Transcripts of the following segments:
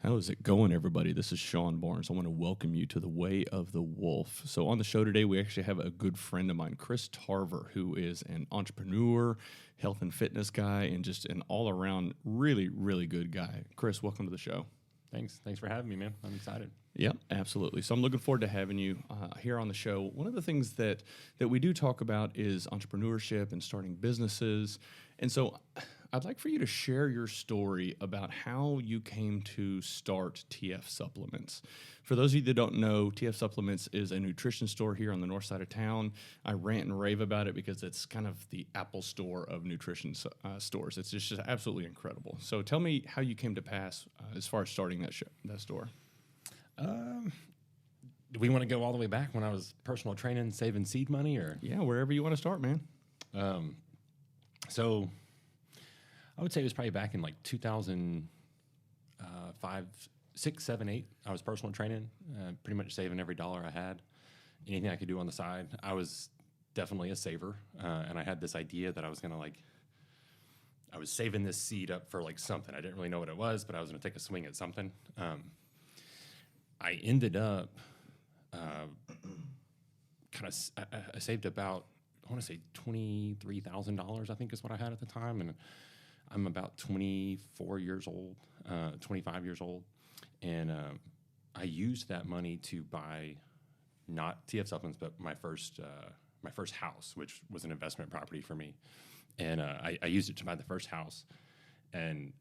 How is it going, everybody? This is Sean Barnes. I want to welcome you to the Way of the Wolf. So on the show today, we actually have a good friend of mine, Chris Tarver, who is an entrepreneur, health and fitness guy, and just an all-around really, really good guy. Chris, welcome to the show. Thanks for having me, man. I'm excited. Yeah, absolutely. So I'm looking forward to having you here on the show. One of the things that we do talk about is entrepreneurship and starting businesses. And so I'd like for you to share your story about how you came to start TF Supplements. For those of you that don't know, TF Supplements is a nutrition store here on the north side of town. I rant and rave about it because it's kind of the Apple store of nutrition stores. It's just absolutely incredible. So tell me how you came to pass as far as starting that store. Do we want to go all the way back when I was personal training, saving seed money, or? Yeah, wherever you want to start, man. So I would say it was probably back in like 2005, 6, 7, 8. I was personal training, pretty much saving every dollar I had, anything I could do on the side. I was definitely a saver, and I had this idea that I was going to I was saving this seed up for like something. I didn't really know what it was, but I was going to take a swing at something. I ended up I saved about, I want to say $23,000, I think is what I had at the time. And I'm about 24 years old, 25 years old. And I used that money to buy not TF Supplements, but my first house, which was an investment property for me. And I used it to buy the first house. And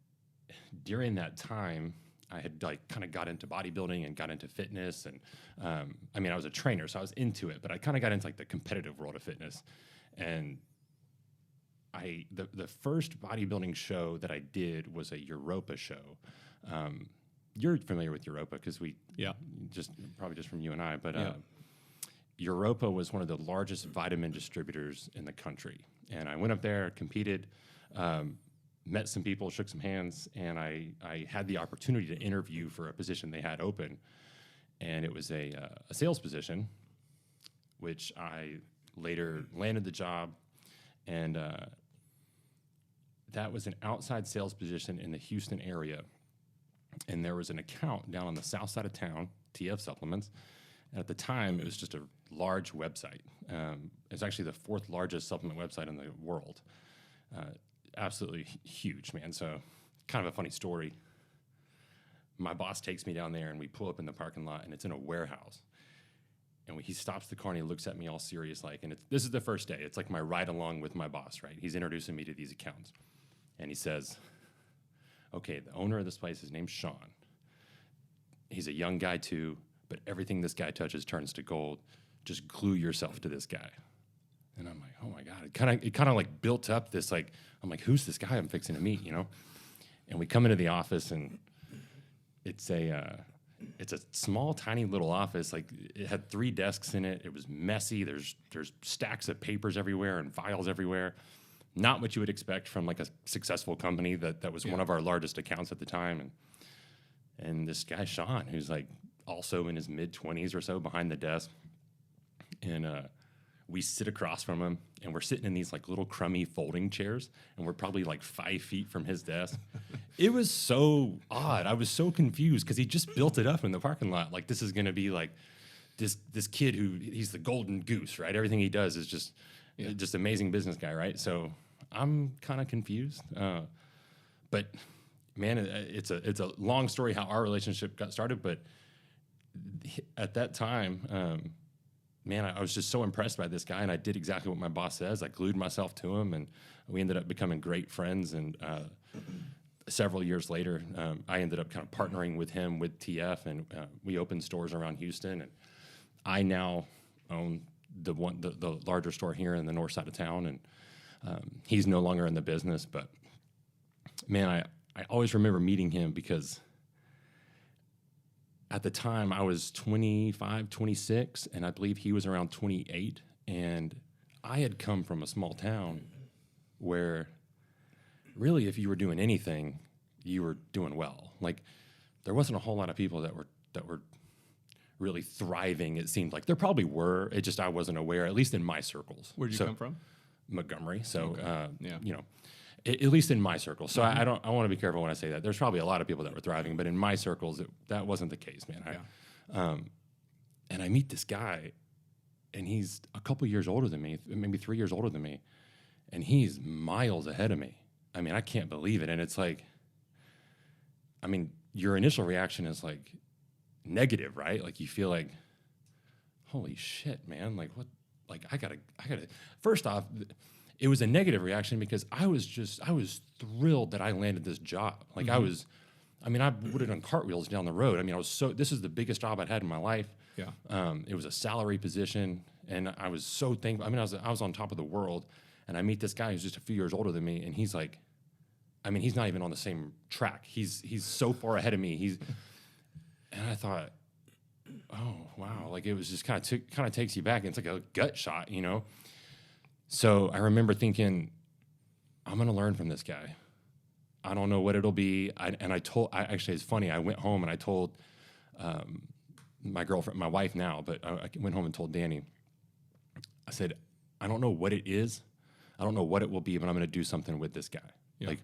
during that time, I had kind of got into bodybuilding and got into fitness, and I was a trainer, so I was into it. But I kind of got into the competitive world of fitness, and the first bodybuilding show that I did was a Europa show. You're familiar with Europa because probably just from you and I, but Europa was one of the largest vitamin distributors in the country, and I went up there, competed. Met some people, shook some hands, and I had the opportunity to interview for a position they had open, and it was a sales position, which I later landed the job, and that was an outside sales position in the Houston area, and there was an account down on the south side of town, TF Supplements, and at the time it was just a large website. It's actually the 4th largest supplement website in the world. Absolutely huge, man. So kind of a funny story. My boss takes me down there, and we pull up in the parking lot, and it's in a warehouse. And he stops the car, and he looks at me all serious and this is the first day. It's like my ride along with my boss, right? He's introducing me to these accounts. And he says, okay, the owner of this place, his name's Sean. He's a young guy too, but everything this guy touches turns to gold. Just glue yourself to this guy. And I'm like, oh my God, it kind of built up this, I'm like, who's this guy I'm fixing to meet, And we come into the office, and it's a small, tiny little office. It had 3 desks in it. It was messy. There's stacks of papers everywhere and files everywhere. Not what you would expect from a successful company that was one of our largest accounts at the time. And this guy, Sean, who's also in his mid-20s or so behind the desk. And, we sit across from him, and we're sitting in these little crummy folding chairs, and we're probably 5 feet from his desk. It was so odd. I was so confused because he just built it up in the parking lot. This is going to be this kid he's the golden goose, right? Everything he does is just amazing business guy, right? So I'm kind of confused. But man, it's a long story how our relationship got started. But at that time, man, I was just so impressed by this guy, and I did exactly what my boss says. I glued myself to him, and we ended up becoming great friends. And several years later, I ended up kind of partnering with him with TF, and we opened stores around Houston. And I now own the larger store here in the north side of town, and he's no longer in the business. But man, I always remember meeting him because at the time, I was 25, 26, and I believe he was around 28. And I had come from a small town where really if you were doing anything, you were doing well. There wasn't a whole lot of people that were really thriving, it seemed like. There probably were. It just I wasn't aware, at least in my circles. Where'd you come from? Montgomery. So, okay. you know. At least in my circles. So I want to be careful when I say that. There's probably a lot of people that were thriving, but in my circles, that wasn't the case, man. And I meet this guy, and he's a couple years older than me, maybe 3 years older than me, and he's miles ahead of me. I mean, I can't believe it. And it's like, I mean, your initial reaction is like negative, right? Like you feel like, holy shit, man. Like what? Like I gotta. First off, it was a negative reaction because I was thrilled that I landed this job. Like I would have done cartwheels down the road. I mean, this is the biggest job I'd had in my life. Yeah. It was a salary position, and I was so thankful. I mean, I was on top of the world, and I meet this guy who's just a few years older than me, and he's like, I mean, he's not even on the same track. He's so far ahead of me. And I thought, oh wow, like it was just kind of takes you back. And it's like a gut shot, you know. So I remember thinking, I'm gonna learn from this guy. I don't know what it'll be. Actually, it's funny. I went home and I told my girlfriend, my wife now, but I went home and told Danny. I said, I don't know what it is. I don't know what it will be, but I'm going to do something with this guy. Yeah. Like,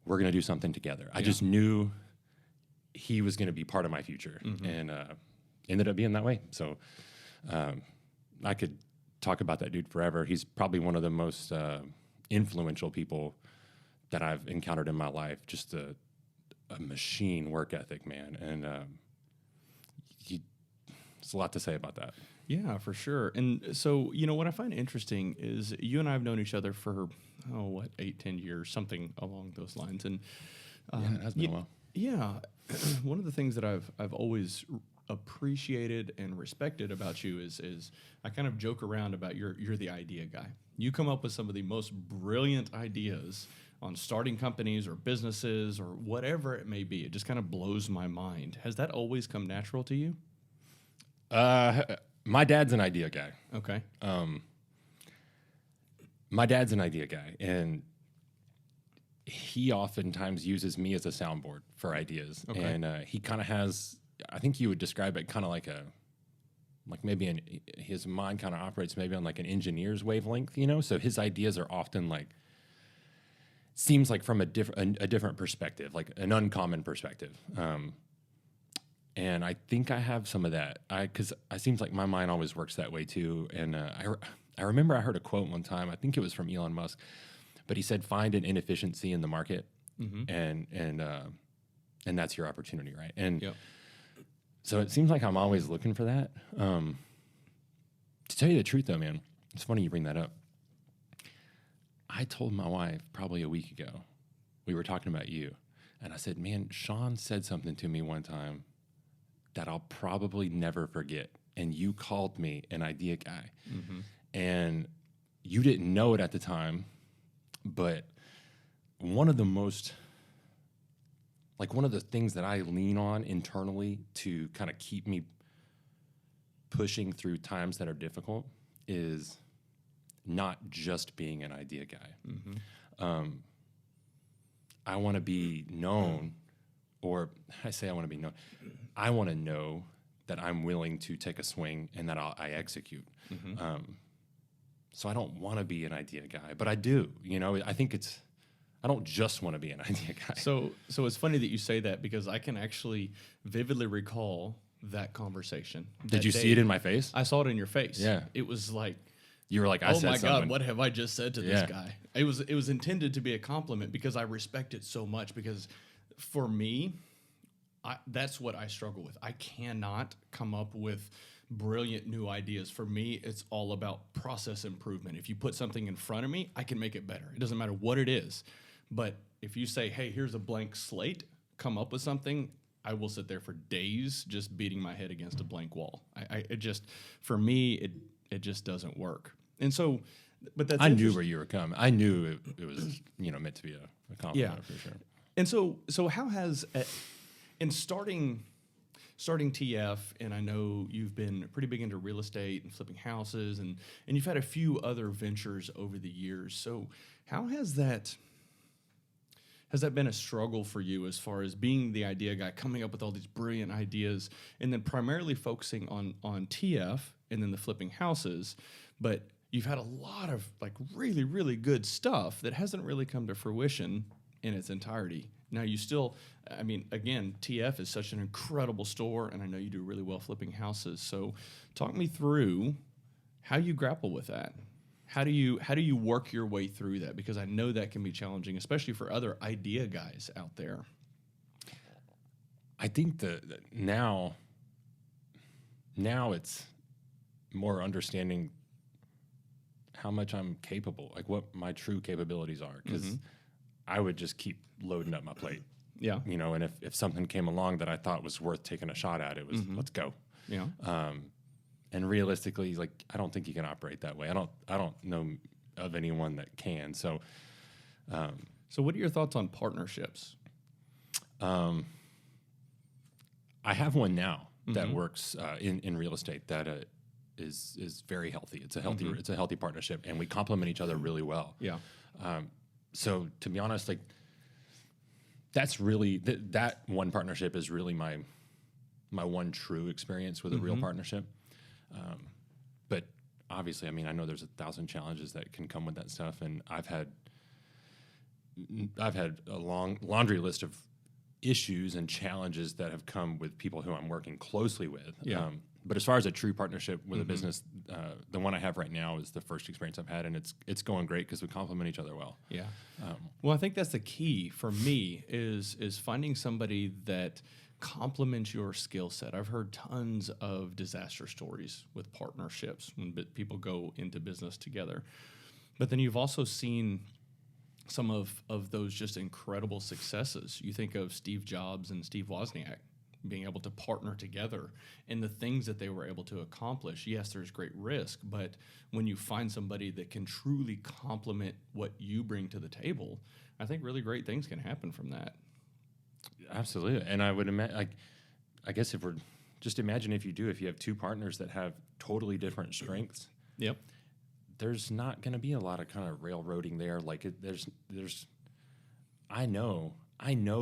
we're going to do something together. I just knew he was going to be part of my future, and ended up being that way. So I could talk about that dude forever. He's probably one of the most influential people that I've encountered in my life. Just a machine work ethic, man. And there's a lot to say about that. Yeah, for sure. And so, you know, what I find interesting is you and I have known each other for, 8-10 years, something along those lines. And yeah, it has been a while. Yeah. One of the things that I've always appreciated and respected about you is I kind of joke around about you're the idea guy. You come up with some of the most brilliant ideas on starting companies or businesses or whatever it may be. It just kind of blows my mind. Has that always come natural to you? My dad's an idea guy. Okay. My dad's an idea guy, and he oftentimes uses me as a soundboard for ideas. Okay. And he kind of has, I think you would describe it kind of like his mind kind of operates maybe on like an engineer's wavelength, you know? So his ideas are often like, seems like from a different perspective, like an uncommon perspective. And I think I have some of that. Because it seems like my mind always works that way too. And I remember I heard a quote one time. I think it was from Elon Musk, but he said, "Find an inefficiency in the market, and that's your opportunity, right?" And so it seems like I'm always looking for that. To tell you the truth, though, man, it's funny you bring that up. I told my wife probably a week ago, we were talking about you, and I said, "Man, Sean said something to me one time that I'll probably never forget. And you called me an idea guy." And you didn't know it at the time, but one of the things that I lean on internally to kind of keep me pushing through times that are difficult is not just being an idea guy. I want to be known, or I say I want to be known. I want to know that I'm willing to take a swing and that I execute. So I don't want to be an idea guy, but I do. You know, I don't just want to be an idea guy. So it's funny that you say that, because I can actually vividly recall that conversation. Did you see it in my face? I saw it in your face. Yeah. It was like, you were like, I said something. Oh my God, what have I just said to this guy? It was intended to be a compliment, because I respect it so much. Because for me, that's what I struggle with. I cannot come up with brilliant new ideas. For me, it's all about process improvement. If you put something in front of me, I can make it better. It doesn't matter what it is. But if you say, hey, here's a blank slate, come up with something, I will sit there for days just beating my head against a blank wall. For me, it just doesn't work. And so, but that's, I knew where you were coming. I knew it was, meant to be a compliment for sure. And so how has, in starting TF, and I know you've been pretty big into real estate and flipping houses, and you've had a few other ventures over the years. So how has that been a struggle for you, as far as being the idea guy, coming up with all these brilliant ideas, and then primarily focusing on TF and then the flipping houses, but you've had a lot of like really, really good stuff that hasn't really come to fruition in its entirety. Now you still, I mean, again, TF is such an incredible store, and I know you do really well flipping houses. So talk me through how you grapple with that. How do you work your way through that? Because I know that can be challenging, especially for other idea guys out there. I think that now it's more understanding how much I'm capable, like what my true capabilities are, because I would just keep loading up my plate. Yeah. You know, and if something came along that I thought was worth taking a shot at, it was let's go. Yeah. And realistically, like, I don't think you can operate that way. I don't know of anyone that can. So what are your thoughts on partnerships? I have one now that works in real estate that is very healthy. It's a healthy partnership, and we complement each other really well. Yeah. So to be honest, like, that's really that one partnership is really my one true experience with a real partnership. But obviously, I mean, I know there's 1,000 challenges that can come with that stuff, and I've had a long laundry list of issues and challenges that have come with people who I'm working closely with. Yeah. But as far as a true partnership with a business, the one I have right now is the first experience I've had, and it's going great because we complement each other well. Yeah. Well, I think that's the key for me is finding somebody that complements your skill set. I've heard tons of disaster stories with partnerships when people go into business together. But then you've also seen some of those just incredible successes. You think of Steve Jobs and Steve Wozniak being able to partner together and the things that they were able to accomplish. Yes, there's great risk, but when you find somebody that can truly complement what you bring to the table, I think really great things can happen from that. Absolutely. And I would imagine, like, I guess if you have two partners that have totally different strengths. Yep. There's not going to be a lot of kind of railroading there. Like, I know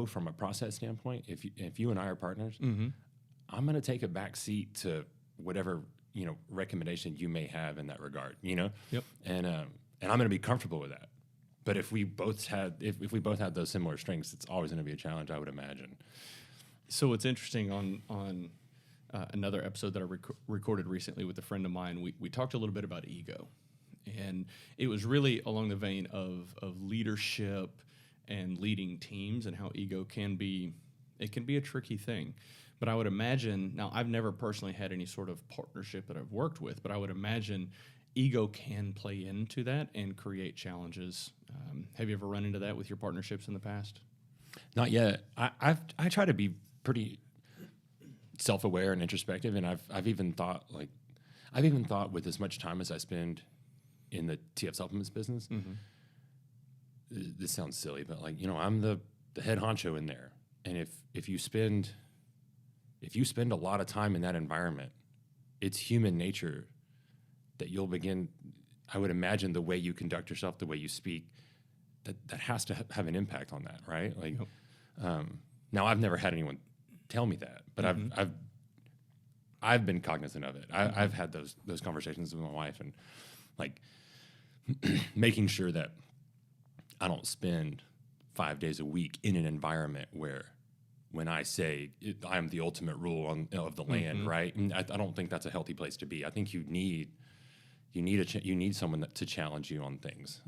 from a process standpoint, if you and I are partners, I'm going to take a back seat to whatever, recommendation you may have in that regard, Yep. And I'm going to be comfortable with that. But if we both had those similar strengths, it's always going to be a challenge, I would imagine. So it's interesting on another episode that I recorded recently with a friend of mine, we talked a little bit about ego. And it was really along the vein of leadership and leading teams and how ego can be a tricky thing. But I would imagine, now I've never personally had any sort of partnership that I've worked with, but I would imagine ego can play into that and create challenges. Have you ever run into that with your partnerships in the past? Not yet. I try to be pretty self-aware and introspective, and I've even thought with as much time as I spend in the TF supplements business, this sounds silly, but I'm the head honcho in there, and if you spend a lot of time in that environment, it's human nature that you'll begin. I would imagine the way you conduct yourself, the way you speak, that has to have an impact on that, right? Like, now I've never had anyone tell me that, but I've been cognizant of it. I've had those conversations with my wife, and like making sure that I don't spend 5 days a week in an environment where, when I say I'm the ultimate rule of the land, right? And I don't think that's a healthy place to be. I think you need someone to challenge you on things.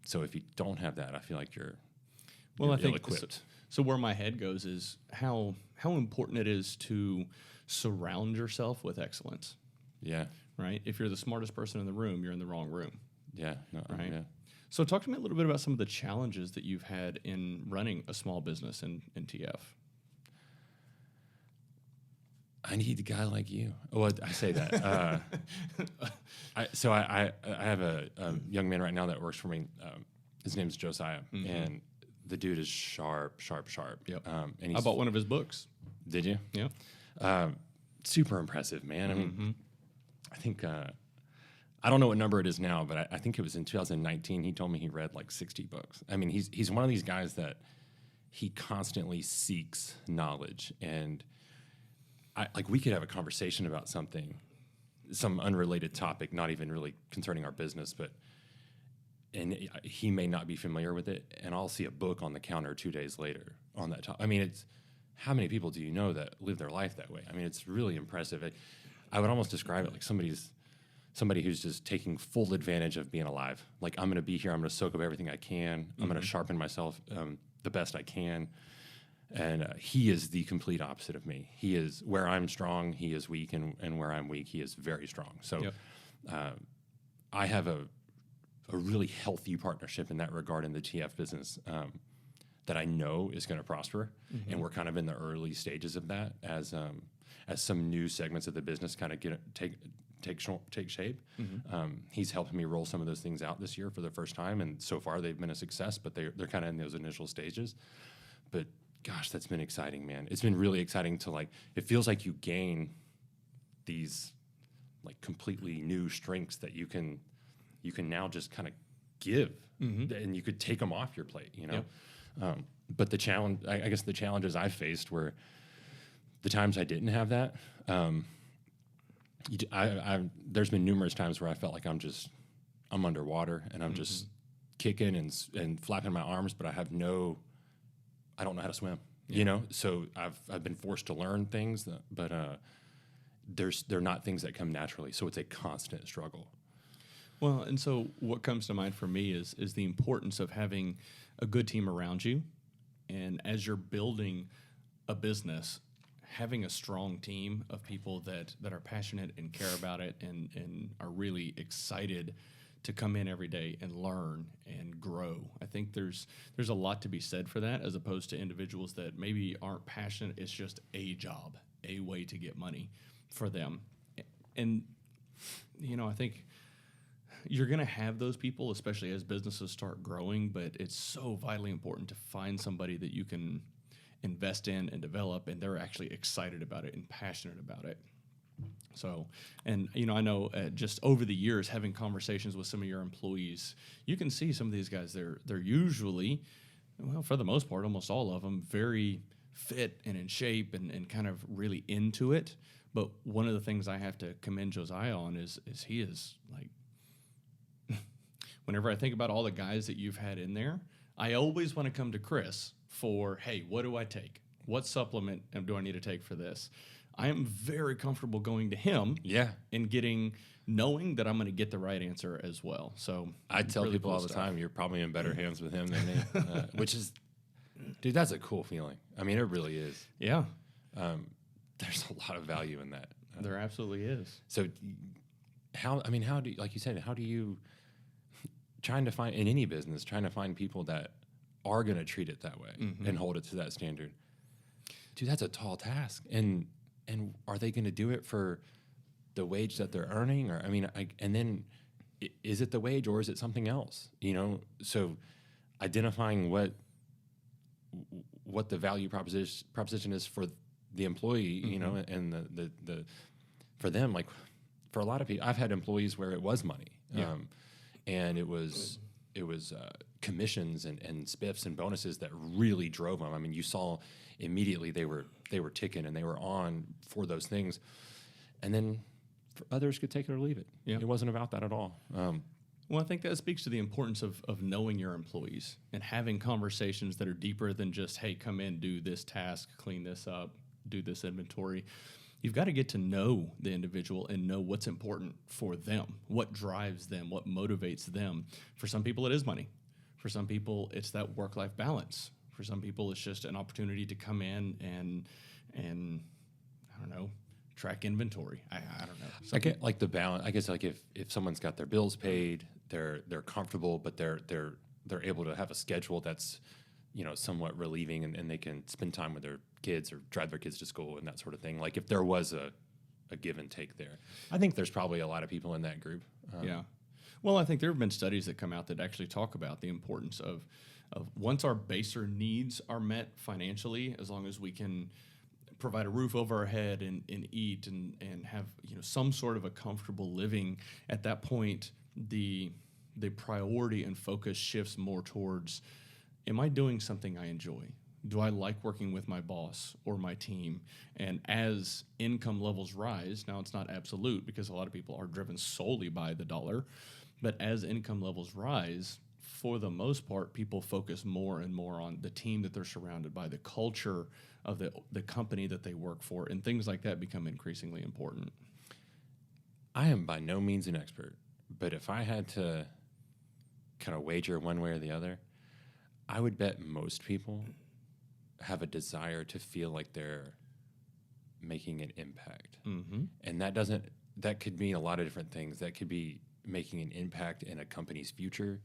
So if you don't have that, I feel like you're ill-equipped. So where my head goes is how important it is to surround yourself with excellence. Yeah. Right? If you're the smartest person in the room, you're in the wrong room. Yeah. No, right? Yeah. So talk to me a little bit about some of the challenges that you've had in running a small business in TF. I need a guy like you. Well, I say that. I have a young man right now that works for me. His name's Josiah, and the dude is sharp. Yep. And I bought one of his books. Did you? Yeah. Super impressive, man. I mean, I think I don't know what number it is now, but I think it was in 2019. He told me he read like 60 books. I mean, he's one of these guys that he constantly seeks knowledge, and we could have a conversation about something, some unrelated topic, not even really concerning our business, and he may not be familiar with it, and I'll see a book on the counter 2 days later on that topic. I mean, it's how many people do you know that live their life that way? I mean, it's really impressive. I would almost describe it like somebody who's just taking full advantage of being alive. Like, I'm going to be here. I'm going to soak up everything I can. I'm going to sharpen myself the best I can. And he is the complete opposite of me. He is where I'm strong, he is weak, and where I'm weak, he is very strong. So I have a really healthy partnership in that regard in the TF business that I know is going to prosper. And we're kind of in the early stages of that as some new segments of the business kind of take shape. He's helped me roll some of those things out this year for the first time, and so far they've been a success, but they're kind of in those initial stages. But gosh, that's been exciting, man. It's been really exciting to, like, it feels like you gain these like completely new strengths that you can now just kind of give, and you could take them off your plate, you know? But the challenge, I guess the challenges I faced were the times I didn't have that. There's been numerous times where I felt like I'm underwater and I'm just kicking and flapping my arms, but I don't know how to swim, you know? So I've been forced to learn things, but they're not things that come naturally. So it's a constant struggle. Well, and so what comes to mind for me is the importance of having a good team around you. And as you're building a business, having a strong team of people that are passionate and care about it and are really excited to come in every day and learn and grow. I think there's a lot to be said for that, as opposed to individuals that maybe aren't passionate. It's just a job, a way to get money for them. And, you know, I think you're going to have those people, especially as businesses start growing, but it's so vitally important to find somebody that you can invest in and develop, and they're actually excited about it and passionate about it. So, and, you know, I know just over the years, having conversations with some of your employees, you can see some of these guys, they're usually, well, for the most part, almost all of them, very fit and in shape and kind of really into it. But one of the things I have to commend Josiah on is he is like, whenever I think about all the guys that you've had in there, I always want to come to Chris for, hey, what do I take? What supplement do I need to take for this? I am very comfortable going to him and knowing that I'm going to get the right answer as well. So I tell really people all the time, you're probably in better hands with him than me, which is, dude, that's a cool feeling. I mean, it really is. Yeah. There's a lot of value in that. There absolutely is. So how do you, like you said, how do you, trying to find, in any business, trying to find people that are going to treat it that way and hold it to that standard? Dude, that's a tall task. And are they going to do it for the wage that they're earning? Or, I mean, and then is it the wage or is it something else? You know, so identifying what the value proposition is for the employee, you know, and the for them, like for a lot of people, I've had employees where it was money, and it was commissions and spiffs and bonuses that really drove them. I mean, you saw immediately they were ticking and they were on for those things, and then for others could take it or leave it. It wasn't about that at all. Well, I think that speaks to the importance of knowing your employees and having conversations that are deeper than just, hey, come in, do this task, clean this up, do this inventory. You've got to get to know the individual and know what's important for them, what drives them, what motivates them. For some people, it is money. For some people, it's that work-life balance. For some people, it's just an opportunity to come in and I don't know, track inventory. I don't know. I get like the balance. I guess like if someone's got their bills paid, they're comfortable, but they're able to have a schedule that's, you know, somewhat relieving, and they can spend time with their kids or drive their kids to school and that sort of thing. Like if there was a give and take there, I think there's probably a lot of people in that group. Yeah. Well, I think there have been studies that come out that actually talk about the importance of once our baser needs are met financially, as long as we can provide a roof over our head and eat and have, you know, some sort of a comfortable living, at that point, the priority and focus shifts more towards, am I doing something I enjoy? Do I like working with my boss or my team? And as income levels rise, now it's not absolute because a lot of people are driven solely by the dollar, but as income levels rise, for the most part, people focus more and more on the team that they're surrounded by, the culture of the company that they work for, and things like that become increasingly important. I am by no means an expert, but if I had to kind of wager one way or the other, I would bet most people have a desire to feel like they're making an impact. Mm-hmm. And that could mean a lot of different things. That could be making an impact in a company's future.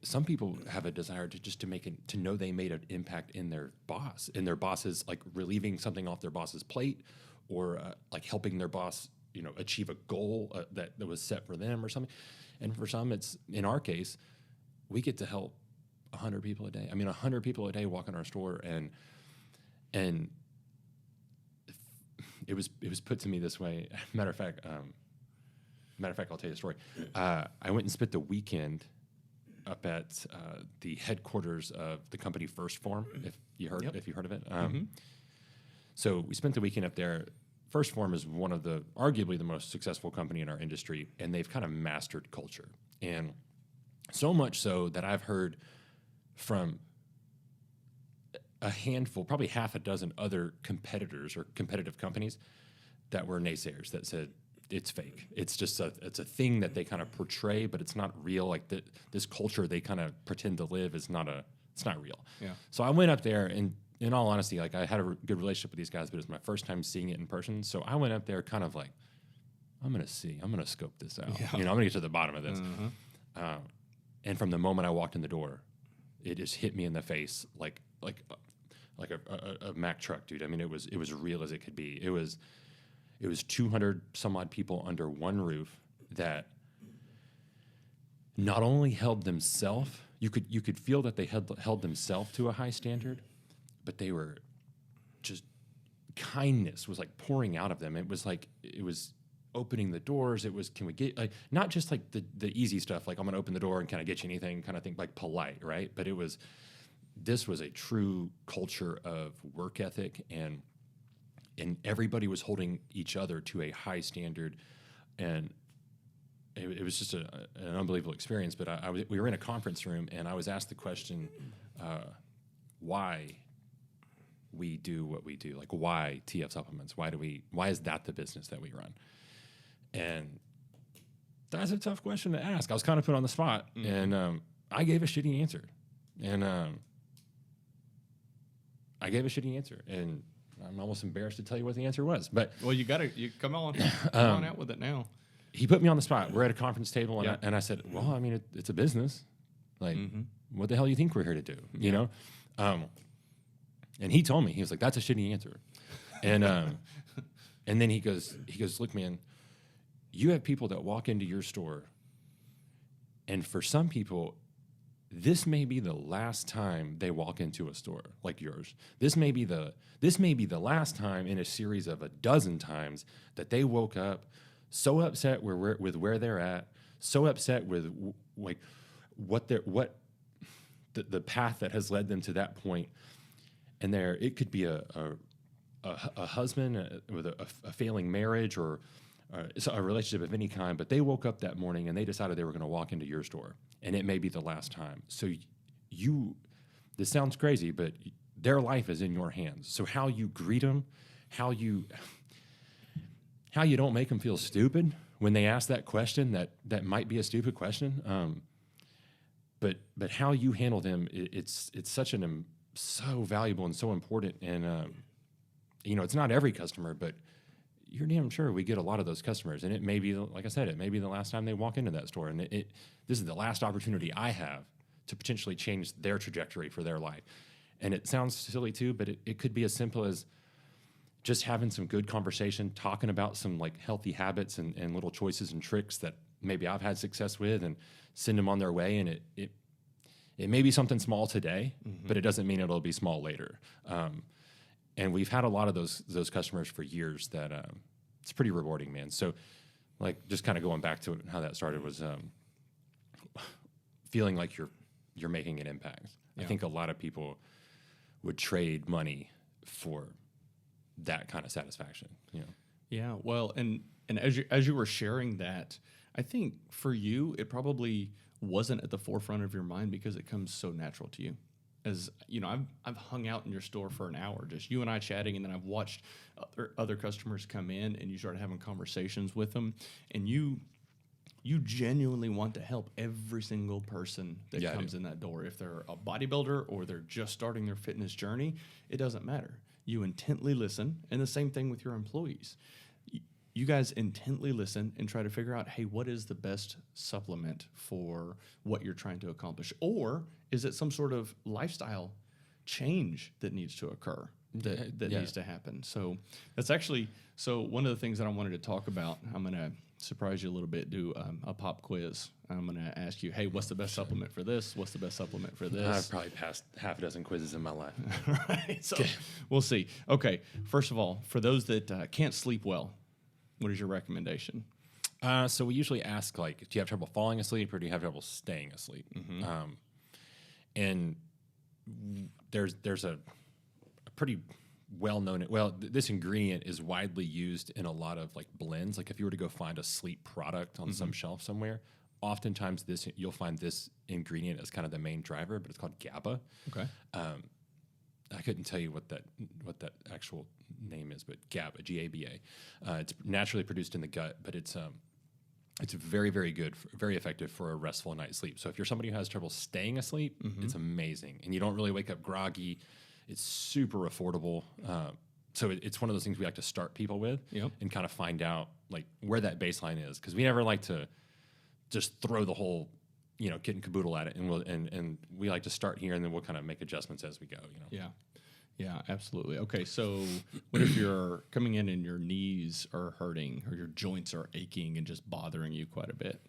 Some people have a desire to know they made an impact in their boss's, like relieving something off their boss's plate, or like helping their boss, achieve a goal that was set for them or something. And for some, it's, in our case, we get to help 100 people a day. 100 people a day walk in our store, and it was put to me this way. Matter of fact, I'll tell you the story. I went and spent the weekend up at the headquarters of the company First Form, if you heard of it. So we spent the weekend up there. First Form is one of arguably the most successful company in our industry, and they've kind of mastered culture. And so much so that I've heard from a handful, probably half a dozen other competitors or competitive companies that were naysayers that said, it's fake. It's just it's a thing that they kind of portray, but it's not real. Like this culture they kind of pretend to live it's not real. Yeah. So I went up there, and in all honesty, like I had a good relationship with these guys, but it was my first time seeing it in person. So I went up there kind of like, I'm going to scope this out. Yeah. I'm going to get to the bottom of this. Mm-hmm. And from the moment I walked in the door, it just hit me in the face like a Mack truck, dude. It was real as it could be. It was 200 some odd people under one roof that not only held themselves, you could feel that they held themselves to a high standard, but they were just, kindness was like pouring out of them. It was opening the doors. It was, can we get, like, not just like the easy stuff, like I'm going to open the door and kind of get you anything kind of thing, like polite, right? But this was a true culture of work ethic, and everybody was holding each other to a high standard, and it was just an unbelievable experience. But we were in a conference room, and I was asked the question, why we do what we do, like why TF Supplements, why is that the business that we run? And that's a tough question to ask. I was kind of put on the spot, and I gave a shitty answer, and I'm almost embarrassed to tell you what the answer was. But well, you come on out with it now. He put me on the spot. We're at a conference table, and I said, well, it's a business. Like, what the hell do you think we're here to do? You know? And he told me, he was like, that's a shitty answer. And and then he goes, look, man, you have people that walk into your store, and for some people, this may be the last time they walk into a store like yours. This may be the last time in a series of a dozen times that they woke up so upset with where they're at, so upset with like the path that has led them to that point. And it could be a husband with a failing marriage, or a relationship of any kind, but they woke up that morning and they decided they were going to walk into your store, and it may be the last time. So this sounds crazy, but their life is in your hands. So how you greet them, how you don't make them feel stupid when they ask that question that might be a stupid question, but how you handle them, it's so valuable and so important. And it's not every customer, but you're damn sure we get a lot of those customers, and it may be, like I said, it may be the last time they walk into that store, and this is the last opportunity I have to potentially change their trajectory for their life. And it sounds silly too, but it could be as simple as just having some good conversation, talking about some like healthy habits and little choices and tricks that maybe I've had success with, and send them on their way. And it may be something small today, but it doesn't mean it'll be small later. And we've had a lot of those customers for years that it's pretty rewarding, man. So, like, just kind of going back to how that started was feeling like you're making an impact. Yeah. I think a lot of people, would trade money for that kind of satisfaction, you know? Yeah. Well, and as you were sharing that, I think for you, it probably wasn't at the forefront of your mind because it comes so natural to you. As you know, I've hung out in your store for an hour, just you and I chatting, and then I've watched other customers come in, and you start having conversations with them, and you genuinely want to help every single person that comes in that door. If they're a bodybuilder or they're just starting their fitness journey, it doesn't matter. You intently listen, and the same thing with your employees. You guys intently listen and try to figure out, hey, what is the best supplement for what you're trying to accomplish? Or is it some sort of lifestyle change that needs to occur, that needs to happen? So that's actually, one of the things that I wanted to talk about, I'm going to surprise you a little bit, do a pop quiz. I'm going to ask you, hey, what's the best supplement for this? What's the best supplement for this? I've probably passed half a dozen quizzes in my life. Right. So we'll see. Okay. First of all, for those that can't sleep well, what is your recommendation? So we usually ask, like, do you have trouble falling asleep or do you have trouble staying asleep? And there's a pretty well-known, this ingredient is widely used in a lot of like blends. Like if you were to go find a sleep product on some shelf somewhere, oftentimes you'll find this ingredient as kind of the main driver, but it's called Gaba. Okay. I couldn't tell you what that actual name is, but Gaba, G-A-B-A. It's naturally produced in the gut, but it's very, very good, very effective for a restful night's sleep. So if you're somebody who has trouble staying asleep, it's amazing, and you don't really wake up groggy. It's super affordable. So it's one of those things we like to start people with and kind of find out like where that baseline is, because we never like to just throw the whole kit and caboodle at it, and we like to start here, and then we'll kind of make adjustments as we go. Yeah, absolutely. Okay, so what if you're coming in and your knees are hurting or your joints are aching and just bothering you quite a bit?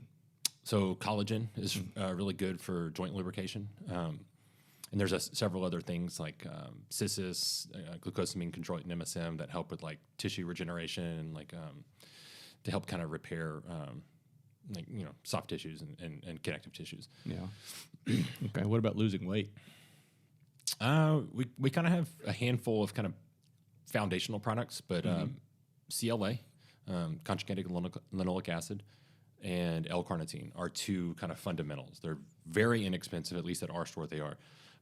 So collagen is really good for joint lubrication. And there's several other things like CISIS, glucosamine controlled MSM that help with like tissue regeneration and like to help kind of repair soft tissues and connective tissues. Yeah. Okay. What about losing weight? We kind of have a handful of kind of foundational products, but CLA, conjugated linoleic acid, and L-carnitine are two kind of fundamentals. They're very inexpensive, at least at our store they are.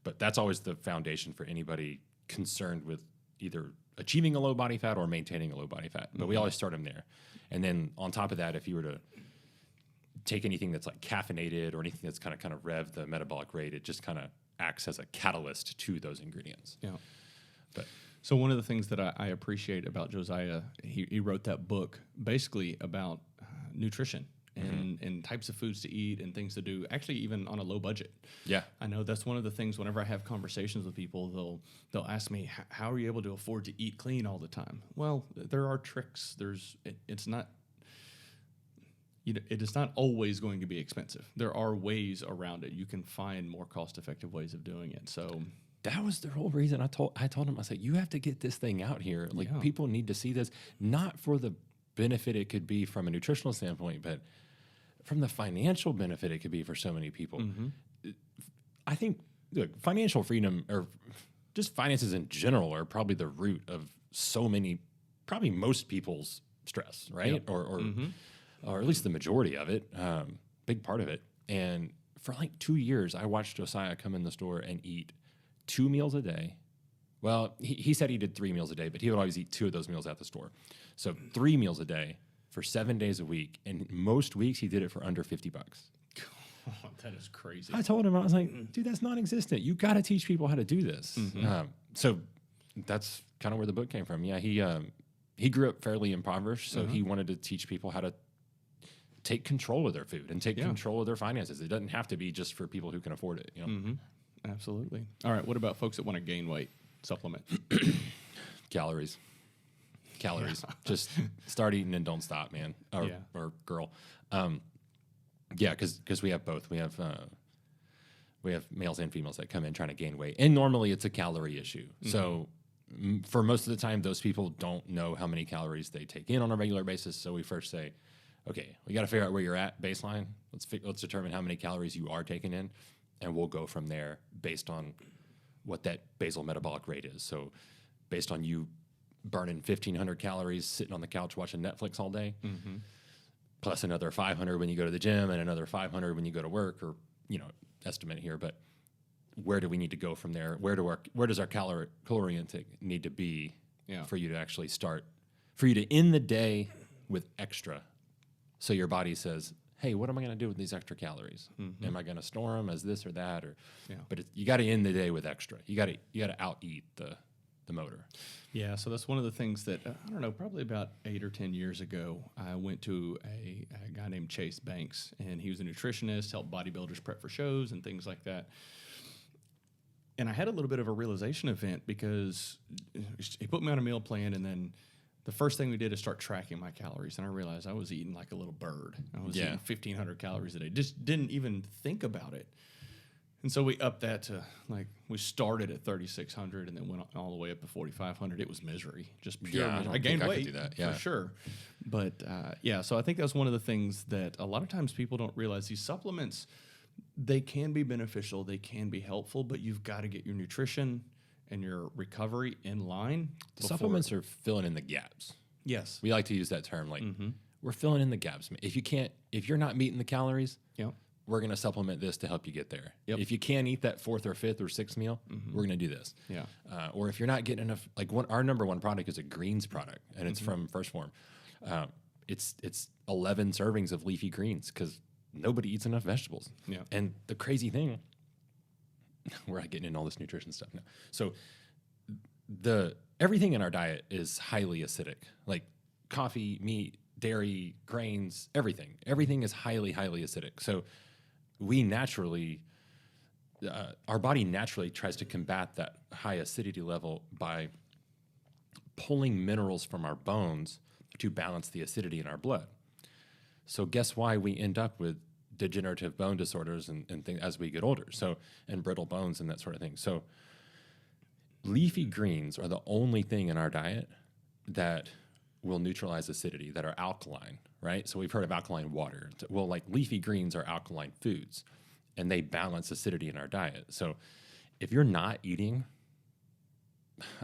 But that's always the foundation for anybody concerned with either achieving a low body fat or maintaining a low body fat. But we always start them there. And then on top of that, if you were to take anything that's like caffeinated or anything that's kind of rev the metabolic rate, it just kind of acts as a catalyst to those ingredients. Yeah. But so one of the things that I appreciate about Josiah, he wrote that book basically about nutrition and types of foods to eat and things to do, actually even on a low budget. Yeah. I know that's one of the things whenever I have conversations with people, they'll ask me, how are you able to afford to eat clean all the time? Well, there are tricks. It's not, it is not always going to be expensive. There are ways around it. You can find more cost-effective ways of doing it. So that was the whole reason I told him, I said, you have to get this thing out here. Like people need to see this, not for the benefit it could be from a nutritional standpoint, but from the financial benefit it could be for so many people. I think, look, financial freedom or just finances in general are probably the root of probably most people's stress, right? Yep. Or at least the majority of it, big part of it. And for like 2 years, I watched Josiah come in the store and eat 2 meals a day. Well, he said he did 3 meals a day, but he would always eat 2 of those meals at the store. So 3 meals a day for 7 days a week. And most weeks he did it for under $50. That is crazy. I told him, I was like, dude, that's non-existent. You got to teach people how to do this. So that's kind of where the book came from. Yeah, he grew up fairly impoverished, so he wanted to teach people how to take control of their food and take control of their finances. It doesn't have to be just for people who can afford it. Absolutely. All right. What about folks that want to gain weight? Supplement. Calories. Just start eating and don't stop, man. Or girl. Because we have both. We have males and females that come in trying to gain weight, and normally it's a calorie issue. So for most of the time, those people don't know how many calories they take in on a regular basis. So we first say, okay, we got to figure out where you're at baseline. Let's determine how many calories you are taking in, and we'll go from there based on what that basal metabolic rate is. So based on you burning 1,500 calories sitting on the couch watching Netflix all day, plus another 500 when you go to the gym and another 500 when you go to work, or, estimate here, but where do we need to go from there? Where does our calorie intake need to be for you to actually start, for you to end the day with extra? So your body says, hey, what am I going to do with these extra calories? Am I going to store them as this or that? But you got to end the day with extra. You got to out eat the motor. Yeah, so that's one of the things that, I don't know, probably about 8 or 10 years ago, I went to a guy named Chase Banks, and he was a nutritionist, helped bodybuilders prep for shows and things like that. And I had a little bit of a realization event because he put me on a meal plan, and then the first thing we did is start tracking my calories, and I realized I was eating like a little bird. I was eating 1,500 calories a day. Just didn't even think about it. And so we upped that to, we started at 3,600 and then went all the way up to 4,500. It was misery, just pure misery. I gained weight, could do that. For sure. But, so I think that's one of the things that a lot of times people don't realize. These supplements, they can be beneficial, they can be helpful, but you've got to get your nutrition and your recovery in line. The supplements are filling in the gaps. Yes. We like to use that term, we're filling in the gaps. If you're not meeting the calories, we're going to supplement this to help you get there. If you can't eat that 4th or 5th or 6th meal, we're going to do this. Or if you're not getting enough, our number one product is a greens product, and it's from First Form. It's 11 servings of leafy greens because nobody eats enough vegetables. And the crazy thing, we're not getting into all this nutrition stuff now. So everything in our diet is highly acidic, like coffee, meat, dairy, grains, everything. Everything is highly, highly acidic. So we naturally, our body naturally tries to combat that high acidity level by pulling minerals from our bones to balance the acidity in our blood. So guess why we end up with degenerative bone disorders and things as we get older. So, and brittle bones and that sort of thing. So leafy greens are the only thing in our diet that will neutralize acidity, that are alkaline, right? So we've heard of alkaline water. Well, leafy greens are alkaline foods, and they balance acidity in our diet. So if you're not eating,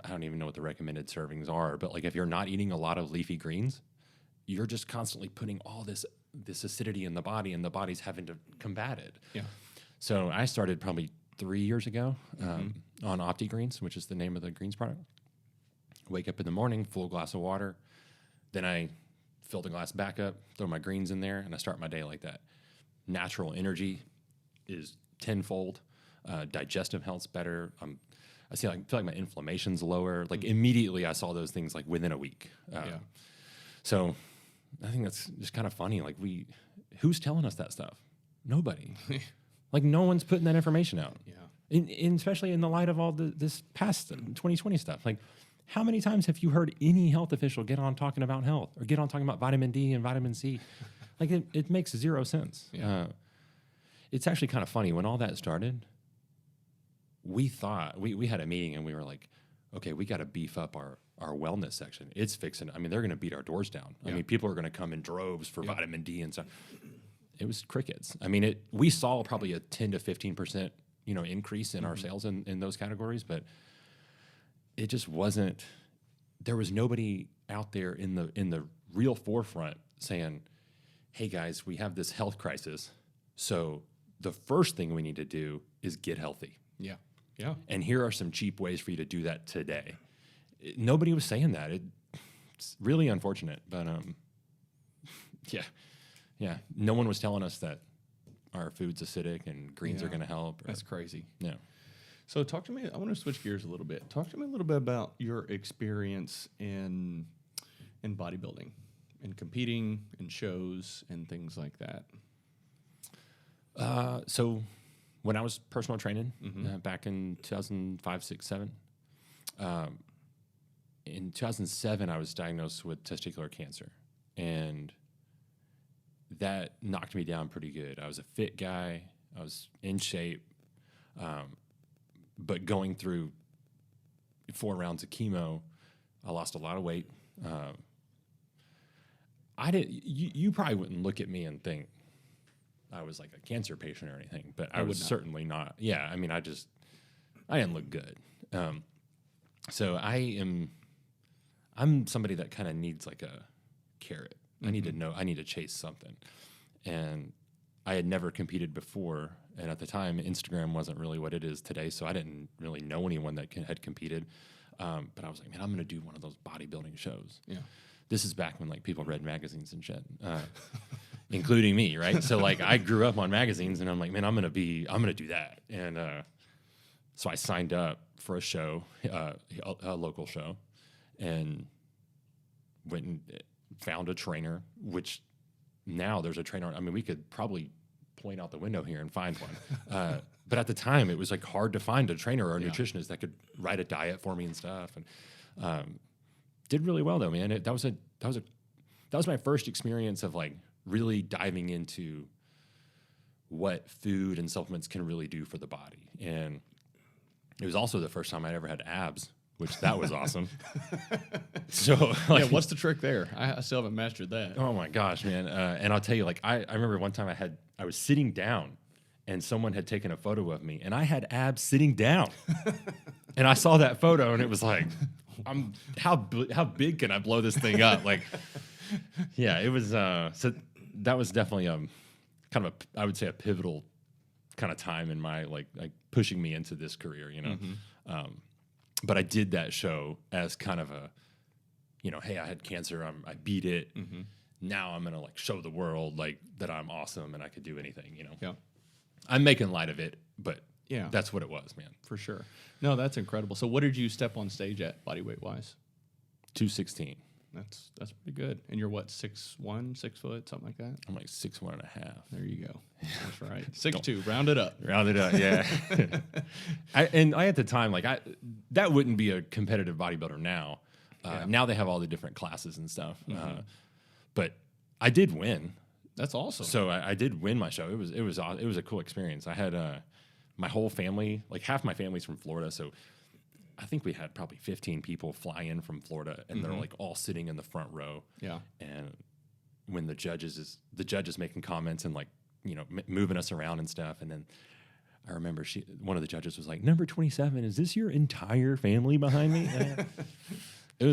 I don't even know what the recommended servings are, but if you're not eating a lot of leafy greens, you're just constantly putting all this acidity in the body, and the body's having to combat it. So I started probably 3 years ago on OptiGreens, which is the name of the greens product. Wake up in the morning, full glass of water. Then I fill the glass back up, throw my greens in there, and I start my day like that. Natural energy is tenfold. Digestive health's better. I feel like my inflammation's lower. Immediately I saw those things within a week. So I think that's just kind of funny. Who's telling us that stuff? Nobody. No one's putting that information out. Especially in the light of all this past 2020 stuff. How many times have you heard any health official get on talking about health or get on talking about vitamin D and vitamin C? It makes zero sense. It's actually kind of funny. When all that started, we thought, we had a meeting and we were like, okay, we got to beef up our wellness section. It's fixing. They're going to beat our doors down. People are going to come in droves for vitamin D and stuff. It was crickets. We saw probably a 10 to 15%, increase in our sales in those categories, but it just wasn't. There was nobody out there in the real forefront saying, "Hey guys, we have this health crisis. So the first thing we need to do is get healthy." And here are some cheap ways for you to do that today. Nobody was saying that. It's really unfortunate, but no one was telling us that our food's acidic and greens are going to help. That's crazy. Yeah. So talk to me. I want to switch gears a little bit. Talk to me a little bit about your experience in bodybuilding and competing in shows and things like that. So when I was personal training back in 2005, 6, 7, in 2007, I was diagnosed with testicular cancer, and that knocked me down pretty good. I was a fit guy. I was in shape. But going through 4 rounds of chemo, I lost a lot of weight. You probably wouldn't look at me and think I was like a cancer patient or anything, but I was certainly not. Yeah, I didn't look good. So I'm somebody that kind of needs like a carrot. I need to know, I need to chase something. And I had never competed before. And at the time, Instagram wasn't really what it is today. So I didn't really know anyone that had competed. But I was like, man, I'm going to do one of those bodybuilding shows. Yeah. This is back when like people read magazines and shit, including me. Right. So like I grew up on magazines and I'm like, man, I'm going to do that. And, so I signed up for a show, a local show, and went and found a trainer, which now there's a trainer. I mean, we could probably point out the window here and find one. But at the time, it was like hard to find a trainer or a nutritionist that could write a diet for me and stuff. And did really well though, man. That was my first experience of like really diving into what food and supplements can really do for the body. And it was also the first time I'd ever had abs, which that was awesome. So, like, what's the trick there? I still haven't mastered that. Oh my gosh, man! And I'll tell you, like, I remember one time I was sitting down, and someone had taken a photo of me, and I had abs sitting down, and I saw that photo, and it was like, how big can I blow this thing up? Like, yeah, it was. So that was definitely kind of I would say a pivotal kind of time in my like pushing me into this career, you know. But I did that show as kind of a, you know, hey, I had cancer, I beat it. Now I'm gonna like show the world like that I'm awesome and I could do anything, you know. Yeah, I'm making light of it, but yeah, that's what it was, man. For sure. No, that's incredible. So what did you step on stage at body weight wise? 216. That's pretty good. And you're what, 6'1", 6 foot, something like that? I'm like 6'1.5". There you go. That's right. 6'2", round it up. Round it up, yeah. I at the time, like that wouldn't be a competitive bodybuilder now. Now they have all the different classes and stuff. But I did win. That's awesome. So I did win my show. It was a cool experience. I had my whole family, like half my family's from Florida, so I think we had probably 15 people fly in from Florida, and they're like all sitting in the front row. Yeah. And when the judge is making comments and like, you know, moving us around and stuff, and then I remember one of the judges was like, "Number 27, is this your entire family behind me?" It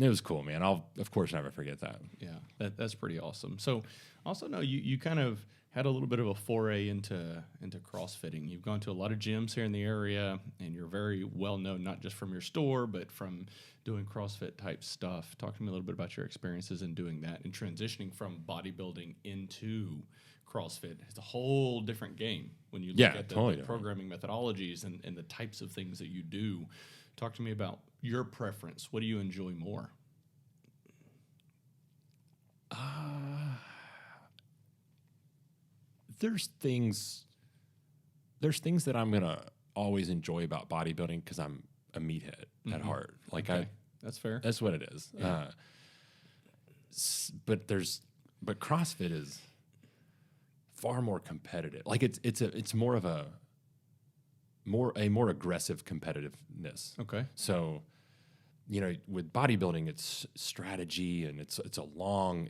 was cool, man. I'll of course never forget that. Yeah, that's pretty awesome. So, also know you kind of had a little bit of a foray into CrossFitting. You've gone to a lot of gyms here in the area, and you're very well known, not just from your store, but from doing CrossFit type stuff. Talk to me a little bit about your experiences in doing that and transitioning from bodybuilding into CrossFit. It's a whole different game when you look at the programming methodologies and the types of things that you do. Talk to me about your preference. What do you enjoy more? There's things that I'm gonna always enjoy about bodybuilding because I'm a meathead at heart. Like that's fair. That's what it is. Yeah. But CrossFit is far more competitive. Like it's more of a more aggressive competitiveness. Okay. So, you know, with bodybuilding, it's strategy and it's a long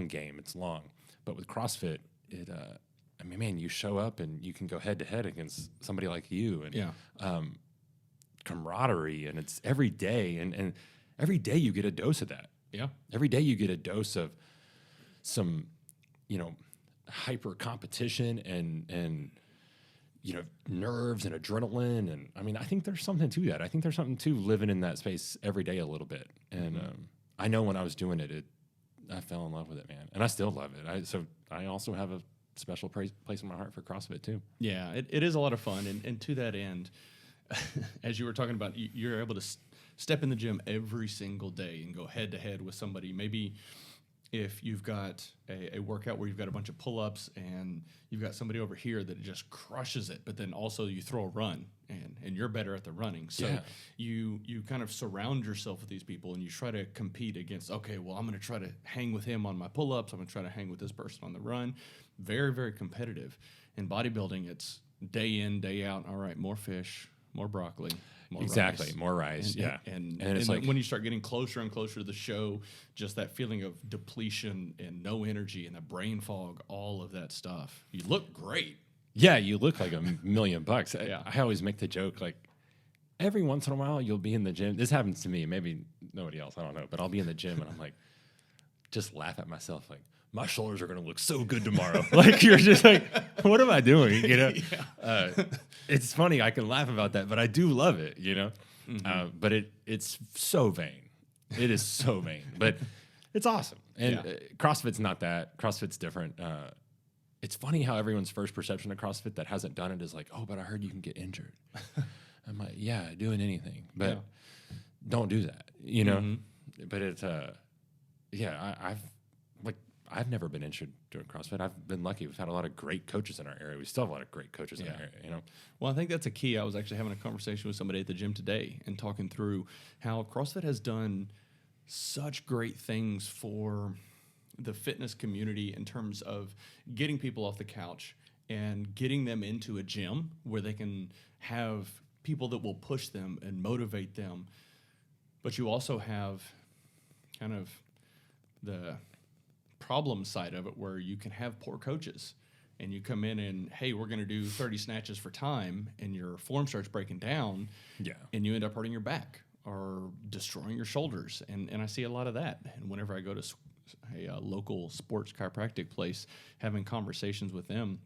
game. It's long. But with CrossFit, I mean, man, you show up and you can go head to head against somebody like you, and camaraderie, and it's every day, and every day you get a dose of that. Yeah, every day you get a dose of some, you know, hyper competition and you know, nerves and adrenaline, and I mean, I think there's something to that. I think there's something to living in that space every day a little bit, and I know when I was doing it, I fell in love with it, man, and I still love it. So I also have a special place in my heart for CrossFit too. Yeah, it is a lot of fun, and to that end, as you were talking about, you're able to step in the gym every single day and go head to head with somebody. Maybe if you've got a workout where you've got a bunch of pull-ups and you've got somebody over here that just crushes it, but then also you throw a run and you're better at the running. So you kind of surround yourself with these people and you try to compete against, okay, well, I'm going to try to hang with him on my pull-ups. I'm going to try to hang with this person on the run. Very, very competitive. In bodybuilding, it's day in, day out. All right, more fish, more broccoli. More rice. And it's like when you start getting closer and closer to the show, just that feeling of depletion and no energy and the brain fog, all of that stuff. You look great. Yeah, you look like $1,000,000. Yeah. I always make the joke, like, every once in a while you'll be in the gym. This happens to me, maybe nobody else, I don't know. But I'll be in the gym and I'm like, just laugh at myself, like, my shoulders are going to look so good tomorrow. Like, you're just like, what am I doing? You know, it's funny. I can laugh about that, but I do love it, you know, but it's so vain. It is so vain, but it's awesome. And CrossFit's not that. CrossFit's different. It's funny how everyone's first perception of CrossFit that hasn't done it is like, oh, but I heard you can get injured. I'm like, yeah, doing anything, but don't do that, you know? But it's, I've never been injured doing CrossFit. I've been lucky. We've had a lot of great coaches in our area. We still have a lot of great coaches in our area, you know? Well, I think that's a key. I was actually having a conversation with somebody at the gym today and talking through how CrossFit has done such great things for the fitness community in terms of getting people off the couch and getting them into a gym where they can have people that will push them and motivate them. But you also have kind of the problem side of it where you can have poor coaches and you come in and, hey, we're going to do 30 snatches for time, and your form starts breaking down and you end up hurting your back or destroying your shoulders. And I see a lot of that. And whenever I go to a local sports chiropractic place, having conversations with them,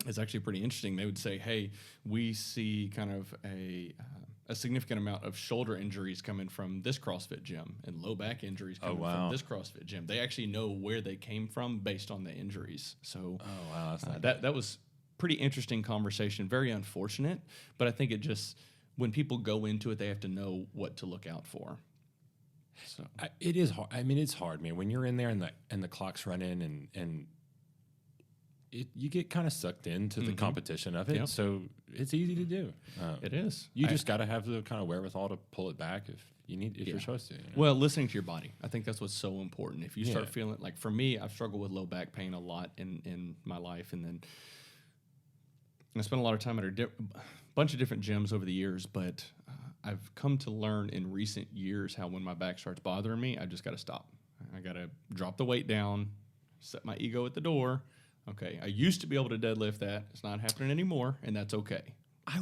it's actually pretty interesting. They would say, hey, we see kind of a significant amount of shoulder injuries coming from this CrossFit gym and low back injuries coming from this CrossFit gym. They actually know where they came from based on the injuries. So that was pretty interesting conversation, very unfortunate, but I think it just, when people go into it, they have to know what to look out for. So it is hard. I mean, it's hard, man. When you're in there and the clock's running and you get kind of sucked into the competition of it. Yep. So it's easy to do. It is. You just got to have the kind of wherewithal to pull it back if you're supposed to. You know? Well, listening to your body. I think that's what's so important. If you start feeling, like for me, I've struggled with low back pain a lot in my life. And then I spent a lot of time at a bunch of different gyms over the years, but I've come to learn in recent years how when my back starts bothering me, I just got to stop. I got to drop the weight down, set my ego at the door. Okay, I used to be able to deadlift that. It's not happening anymore, and that's okay. I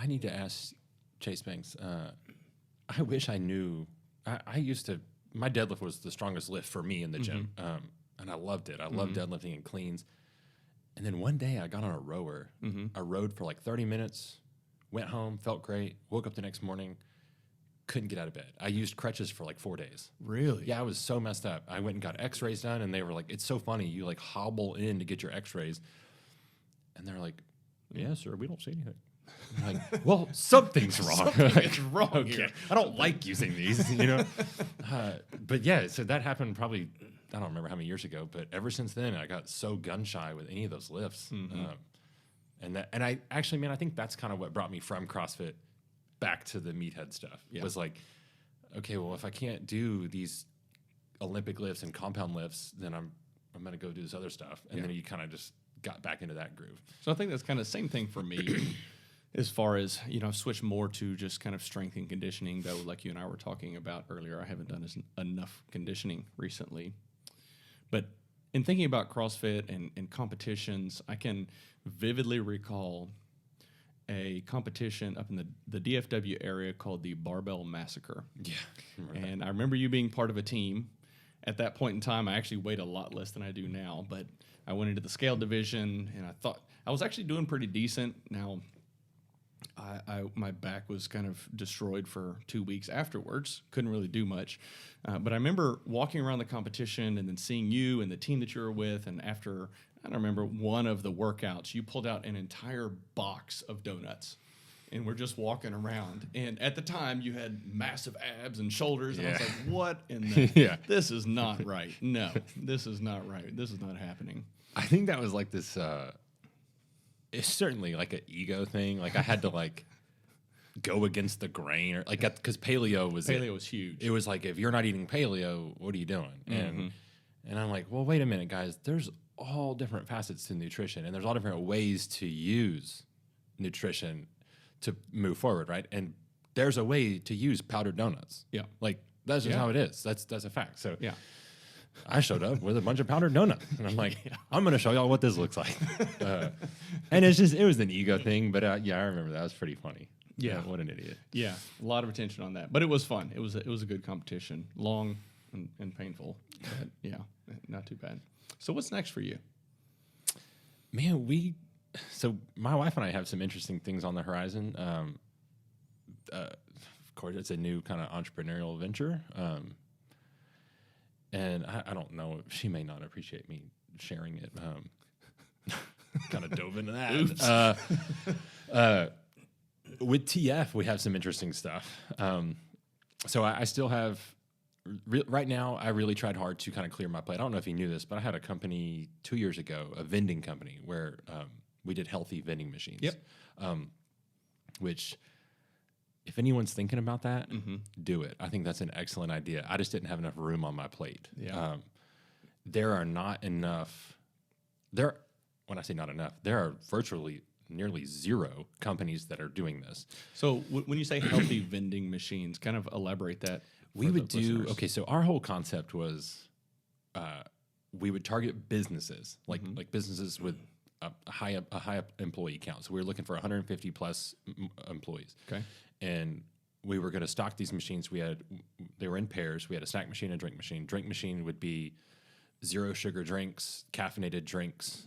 need to ask Chase Banks. I wish I knew. I used to, my deadlift was the strongest lift for me in the gym, and I loved it. I loved deadlifting and cleans. And then one day I got on a rower. I rode for like 30 minutes, went home, felt great, woke up the next morning, couldn't get out of bed. I used crutches for like 4 days. Really? Yeah, I was so messed up. I went and got x-rays done, and they were like, it's so funny. You like hobble in to get your x-rays. And they're like, yeah, sir, we don't see anything. I'm like, well, something's wrong. Something's wrong here. I don't like using these, you know? But yeah, so that happened probably, I don't remember how many years ago, but ever since then, I got so gun shy with any of those lifts. And I actually, man, I think that's kind of what brought me from CrossFit back to the meathead stuff. Was like, okay, well, if I can't do these Olympic lifts and compound lifts, then I'm going to go do this other stuff. And then you kind of just got back into that groove. So I think that's kind of the same thing for me as far as, I've switched more to just kind of strength and conditioning, though, like you and I were talking about earlier. I haven't done enough conditioning recently. But in thinking about CrossFit and competitions, I can vividly recall a competition up in the DFW area called the Barbell Massacre. Yeah. And I remember you being part of a team. At that point in time, I actually weighed a lot less than I do now, but I went into the scale division, and I thought I was actually doing pretty decent. Now, my back was kind of destroyed for 2 weeks afterwards. Couldn't really do much. But I remember walking around the competition and then seeing you and the team that you were with, and after, I don't remember, one of the workouts, you pulled out an entire box of donuts. And we're just walking around. And at the time, you had massive abs and shoulders. And I was like, what in the... This is not right. No, this is not right. This is not happening. I think that was like this... it's certainly like an ego thing. Like I had to like go against the grain, or like, because paleo was huge. It was like, if you're not eating paleo, what are you doing? And I'm like, well, wait a minute, guys. There's all different facets to nutrition, and there's all different ways to use nutrition to move forward, right? And there's a way to use powdered donuts. Yeah, like that's just how it is. That's a fact. So I showed up with a bunch of powdered donuts, and I'm like, I'm going to show y'all what this looks like. And it was an ego thing, but yeah, I remember that was pretty funny. Yeah. What an idiot. Yeah, a lot of attention on that, but it was fun. It was a good competition, long and painful, but yeah, not too bad. So what's next for you? Man, so my wife and I have some interesting things on the horizon. Of course, it's a new kind of entrepreneurial venture. And I don't know, she may not appreciate me sharing it. Kind of dove into that. With TF, we have some interesting stuff. So I still have, right now, I really tried hard to kind of clear my plate. I don't know if you knew this, but I had a company 2 years ago, a vending company, where we did healthy vending machines. Yep. Which, if anyone's thinking about that, do it. I think that's an excellent idea. I just didn't have enough room on my plate. Yeah. There are not enough. When I say not enough, there are virtually nearly zero companies that are doing this. So when you say healthy vending machines, kind of elaborate that. We would do, okay, so our whole concept was we would target businesses, like businesses with a high employee count. So we were looking for 150 plus employees. Okay. And we were going to stock these machines. They were in pairs. We had a snack machine and drink machine. Drink machine would be zero sugar drinks, caffeinated drinks,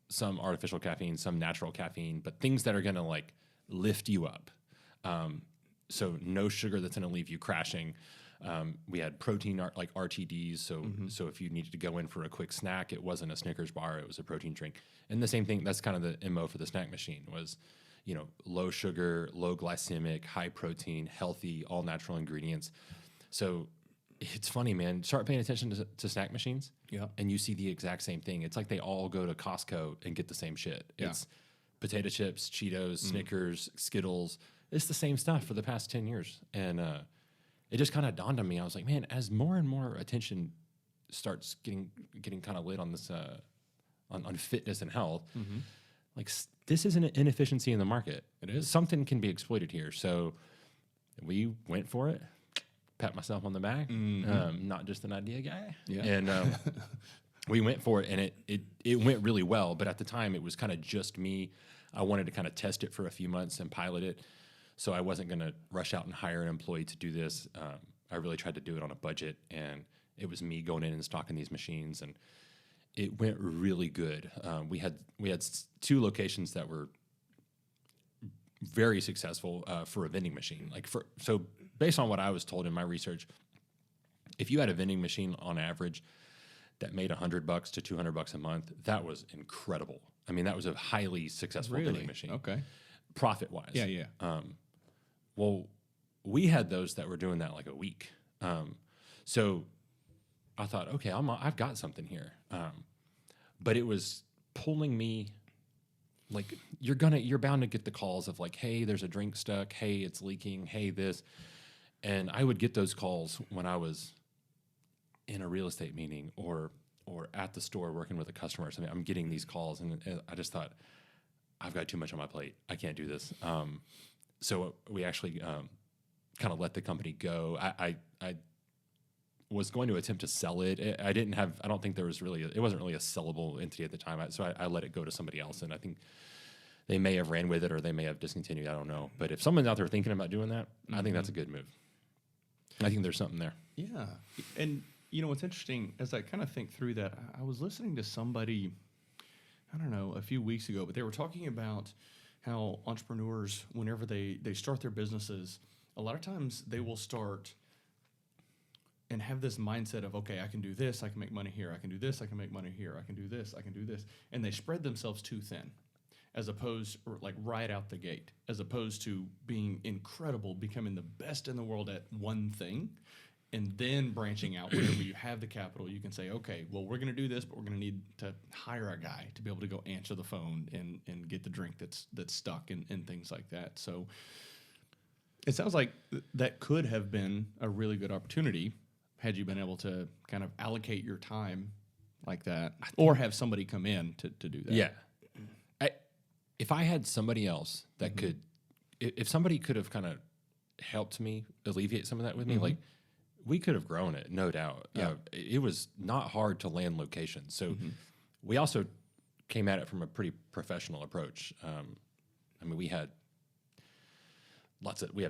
some artificial caffeine, some natural caffeine, but things that are going to like lift you up. So no sugar that's going to leave you crashing. We had protein like RTDs. So if you needed to go in for a quick snack, it wasn't a Snickers bar, it was a protein drink. And the same thing, that's kind of the MO for the snack machine was, low sugar, low glycemic, high protein, healthy, all natural ingredients. So it's funny, man. Start paying attention to snack machines, and you see the exact same thing. It's like they all go to Costco and get the same shit. Yeah. It's potato chips, Cheetos, Snickers, Skittles. It's the same stuff for the past 10 years. And it just kind of dawned on me. I was like, man, as more and more attention starts getting kind of lit on this, on fitness and health, like this is an inefficiency in the market. It is. Something can be exploited here. So we went for it. Pat myself on the back. Not just an idea guy. Yeah. And we went for it, and it went really well. But at the time, it was kind of just me. I wanted to kind of test it for a few months and pilot it. So I wasn't going to rush out and hire an employee to do this. I really tried to do it on a budget, and it was me going in and stocking these machines, and it went really good. We had 2 locations that were very successful for a vending machine. So based on what I was told in my research, if you had a vending machine on average that made $100 to $200 a month, that was incredible. I mean, that was a highly successful vending machine. Okay. Profit wise. Yeah. Well, we had those that were doing that like a week. So I thought, okay, I've got something here. But it was pulling me, like you're bound to get the calls of like, hey, there's a drink stuck. Hey, it's leaking. Hey, this. And I would get those calls when I was in a real estate meeting or at the store working with a customer or something. I'm getting these calls, and I just thought, I've got too much on my plate. I can't do this. So we actually kind of let the company go. I was going to attempt to sell it. I don't think there was it wasn't really a sellable entity at the time. So I let it go to somebody else, and I think they may have ran with it or they may have discontinued. I don't know. But if someone's out there thinking about doing that, I think that's a good move. I think there's something there. Yeah. And what's interesting, as I kind of think through that, I was listening to somebody, I don't know, a few weeks ago, but they were talking about how entrepreneurs, whenever they start their businesses, a lot of times they will start and have this mindset of, okay, I can do this, I can make money here, I can do this, I can make money here, I can do this, I can do this. And they spread themselves too thin, as opposed, or like right out the gate, as opposed to being incredible, becoming the best in the world at one thing, and then branching out. Whenever you have the capital, you can say, okay, well, we're going to do this, but we're going to need to hire a guy to be able to go answer the phone and get the drink that's stuck and things like that. So it sounds like that could have been a really good opportunity had you been able to kind of allocate your time like that, or have somebody come in to do that. Yeah. If I had somebody else that could, if somebody could have kind of helped me alleviate some of that with me, like we could have grown it, no doubt. Yeah. It was not hard to land locations. So we also came at it from a pretty professional approach. I mean, we had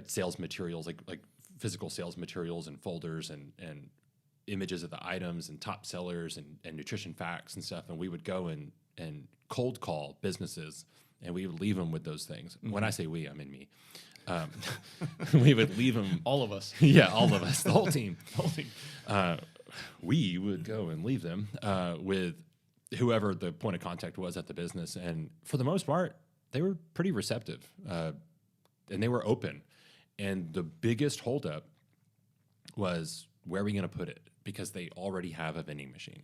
sales materials, like physical sales materials and folders and images of the items and top sellers and nutrition facts and stuff. And we would go and cold call businesses, and we would leave them with those things. When I say we, I mean me. We would leave them. All of us. Yeah, all of us, the whole team. We would go and leave them with whoever the point of contact was at the business. And for the most part, they were pretty receptive and they were open. And the biggest holdup was, where are we going to put it? Because they already have a vending machine.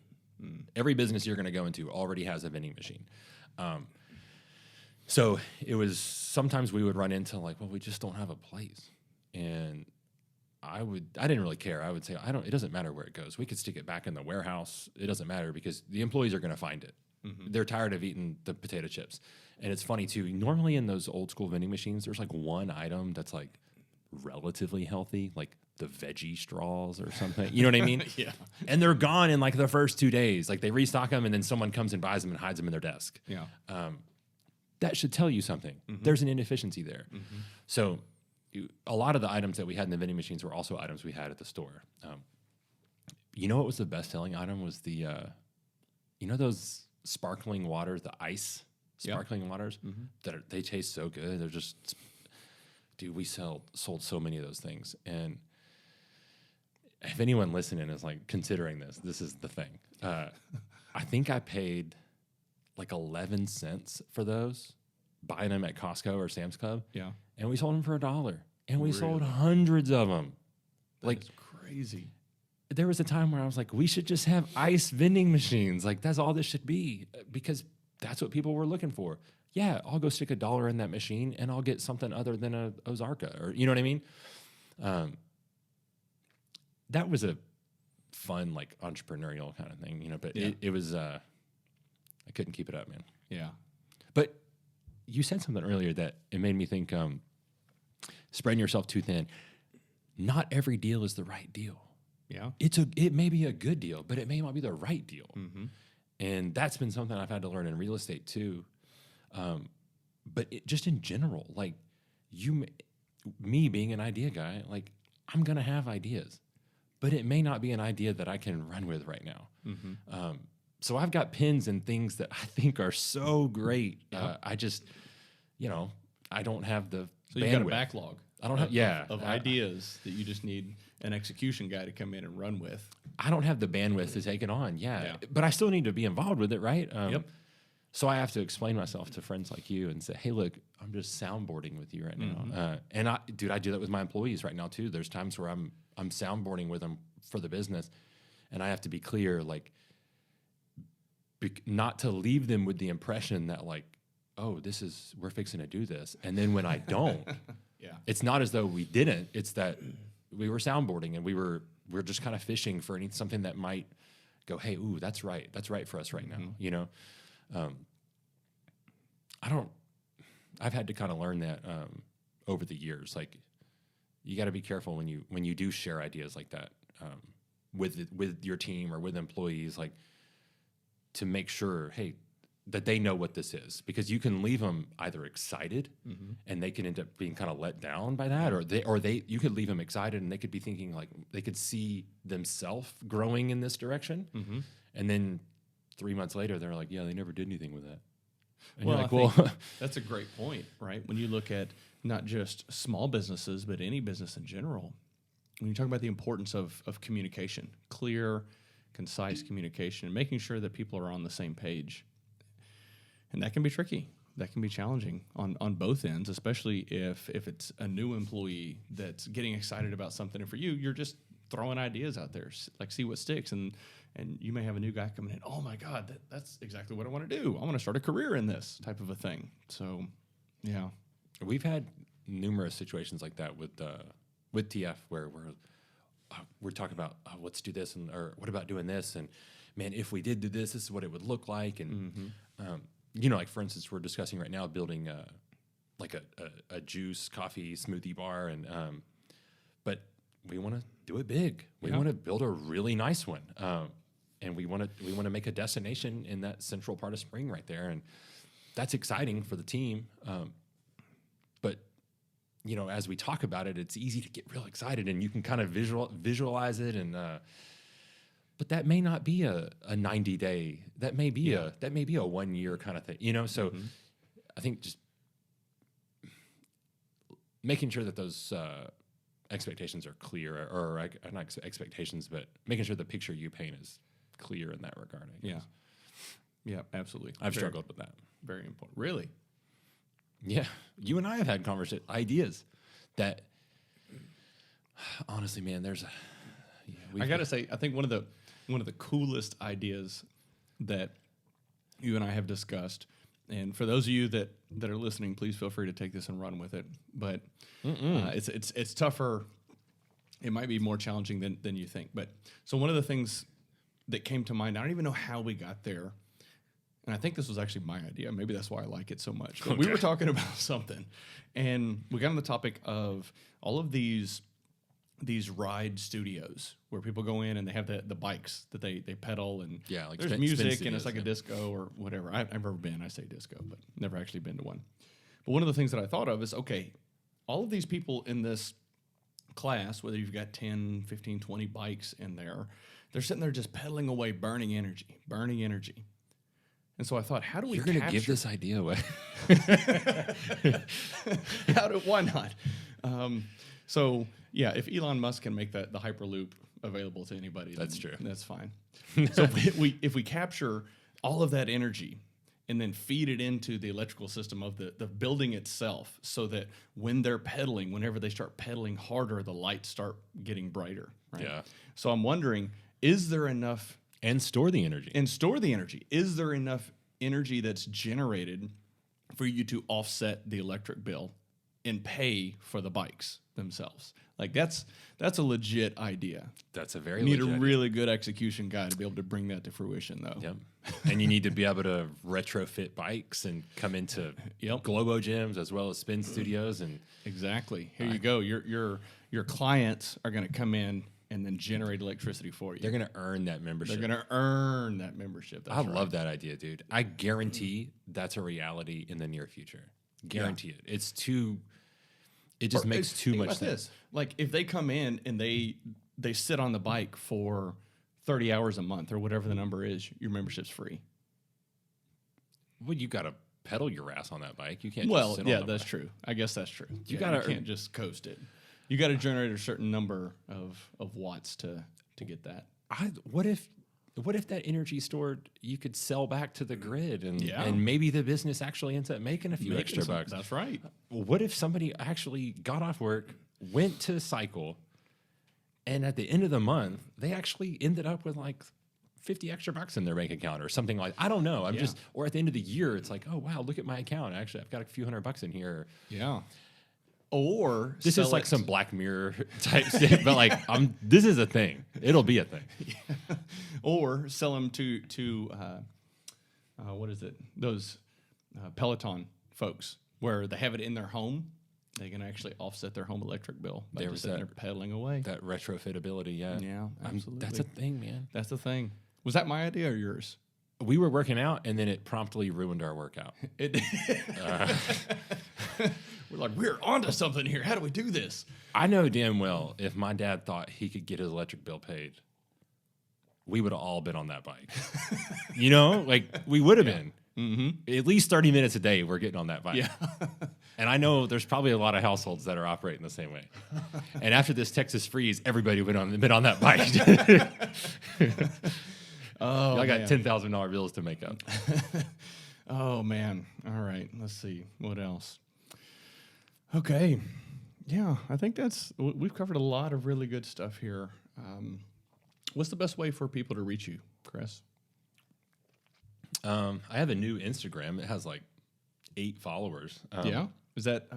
Every business you're going to go into already has a vending machine. So it was, sometimes we would run into like, well, we just don't have a place. And I didn't really care. I would say, it doesn't matter where it goes. We could stick it back in the warehouse. It doesn't matter because the employees are going to find it. They're tired of eating the potato chips. And it's funny too, normally in those old school vending machines, there's like one item that's like relatively healthy, like the veggie straws or something. You know what I mean? Yeah. And they're gone in like the first 2 days. Like they restock them and then someone comes and buys them and hides them in their desk. Yeah. That should tell you something. There's an inefficiency there. So a lot of the items that we had in the vending machines were also items we had at the store. You know what was the best-selling item was the, you know those sparkling waters, the ice sparkling waters? They taste so good. They're just, dude, we sold so many of those things. And if anyone listening is like considering this is the thing. I think I paid like 11 cents for those, buying them at Costco or Sam's Club. Yeah. And we sold them for $1. And we sold hundreds of them. That's crazy. There was a time where I was like, we should just have ice vending machines. Like, that's all this should be, because that's what people were looking for. Yeah, I'll go stick $1 in that machine and I'll get something other than a Ozarka, or you know what I mean? That was a fun, like, entrepreneurial kind of thing, you know, but it was, I couldn't keep it up, man. Yeah. But you said something earlier that it made me think, spreading yourself too thin. Not every deal is the right deal. Yeah. It may be a good deal, but it may not be the right deal. And that's been something I've had to learn in real estate too. But just in general, like me being an idea guy, like I'm going to have ideas, but it may not be an idea that I can run with right now. So I've got pins and things that I think are so great. I just, I don't have the So bandwidth. you've got a backlog. I don't have, of ideas that you just need an execution guy to come in and run with. I don't have the bandwidth to take it on. But I still need to be involved with it, right? So I have to explain myself to friends like you and say, hey, look, I'm just soundboarding with you right now. And I do that with my employees right now too. There's times where I'm soundboarding with them for the business, and I have to be clear, like, not to leave them with the impression that like, oh, we're fixing to do this. And then when I don't, it's not as though we didn't, it's that we were soundboarding and we're just kind of fishing for something that might go, hey, ooh, that's right for us right now. I've had to kind of learn that over the years. Like, you got to be careful when you do share ideas like that with your team or with employees, like, to make sure, hey, that they know what this is, because you can leave them either excited and they can end up being kind of let down by that, or you could leave them excited and they could be thinking like they could see themselves growing in this direction, and then 3 months later they're like, yeah, they never did anything with that. And Well, you're like, I think that's a great point, right? When you look at not just small businesses, but any business in general, when you talk about the importance of communication, clear, concise communication, and making sure that people are on the same page. And that can be tricky. That can be challenging on both ends, especially if it's a new employee that's getting excited about something. And for you, you're just throwing ideas out there, like see what sticks. And you may have a new guy coming in, oh my God, that's exactly what I want to do. I want to start a career in this type of a thing. So, yeah. We've had numerous situations like that with TF where we're talking about, let's do this, or what about doing this? And man, if we did do this, this is what it would look like. And, like for instance, we're discussing right now building a juice, coffee, smoothie bar. And, but we want to do it big. We want to build a really nice one. And we want to make a destination in that central part of Spring right there. And that's exciting for the team. But you know, as we talk about it, it's easy to get real excited, and you can kind of visualize it. And but that may not be a 90-day. That may be a 1 year kind of thing. You know, so I think just making sure that those expectations are clear, or not expectations, but making sure the picture you paint is clear in that regard. Yeah, absolutely. I've struggled with that. Very important. Really? Yeah. You and I have had ideas that, honestly, man, I got to say, I think one of the coolest ideas that you and I have discussed, and for those of you that are listening, please feel free to take this and run with it. But it's tougher. It might be more challenging than you think. But so one of the things that came to mind, I don't even know how we got there, and I think this was actually my idea. Maybe that's why I like it so much. But we were talking about something, and we got on the topic of all of these ride studios where people go in and they have the bikes that they pedal, and like there's music and it's like a disco or whatever. I've never been. I say disco, but never actually been to one. But one of the things that I thought of is, okay, all of these people in this class, whether you've got 10, 15, 20 bikes in there, they're sitting there just pedaling away, burning energy. And so I thought, how do we You're going to give this idea away. Why not? So yeah, if Elon Musk can make the Hyperloop available to anybody, that's true. That's fine. So if we capture all of that energy and then feed it into the electrical system of the building itself, so that when they're pedaling, whenever they start pedaling harder, the lights start getting brighter. Right? Yeah. So I'm wondering, is there enough... And store the energy. Is there enough energy that's generated for you to offset the electric bill and pay for the bikes themselves? Like that's a legit idea. That's a very you need legit a really good execution guy to be able to bring that to fruition, though. Yep. And you need to be able to retrofit bikes and come into Globo gyms as well as spin studios. And exactly. Here you go. Your clients are going to come in and then generate electricity for you. They're going to earn that membership. That's I love that idea, dude. I guarantee that's a reality in the near future. Guarantee it. It just makes too much sense. Like if they come in and they sit on the bike for 30 hours a month or whatever the number is, your membership's free. Well, you got to pedal your ass on that bike. You can't just sit on the that's bike. true. I guess that's true. You can't just coast it. You got to generate a certain number of watts to get that. What if that energy stored you could sell back to the grid, and maybe the business actually ends up making a few extra bucks? That's right. What if somebody actually got off work, went to cycle, and at the end of the month they actually ended up with like 50 extra bucks in their bank account or something like, I don't know. Or at the end of the year, it's like, oh wow, look at my account. Actually, I've got a few $100 in here. Yeah. Or this is like some Black Mirror type thing, but like this is a thing. It'll be a thing. Yeah. Or sell them to what is it? Those Peloton folks, where they have it in their home. They can actually offset their home electric bill by just sitting there pedaling away. That retrofitability, yeah, absolutely. That's a thing, man. That's the thing. Was that my idea or yours? We were working out, and then it promptly ruined our workout. We're like, we're onto something here. How do we do this? I know damn well if my dad thought he could get his electric bill paid, we would have all been on that bike. Like we would have been. Mm-hmm. At least 30 minutes a day we're getting on that bike. Yeah. And I know there's probably a lot of households that are operating the same way. And after this Texas freeze, everybody been on that bike. I got $10,000 bills to make up. Oh, man. All right. Let's see. What else? Okay. Yeah, I think we've covered a lot of really good stuff here. What's the best way for people to reach you, Chris? I have a new Instagram. It has like 8 followers. Yeah? Is that,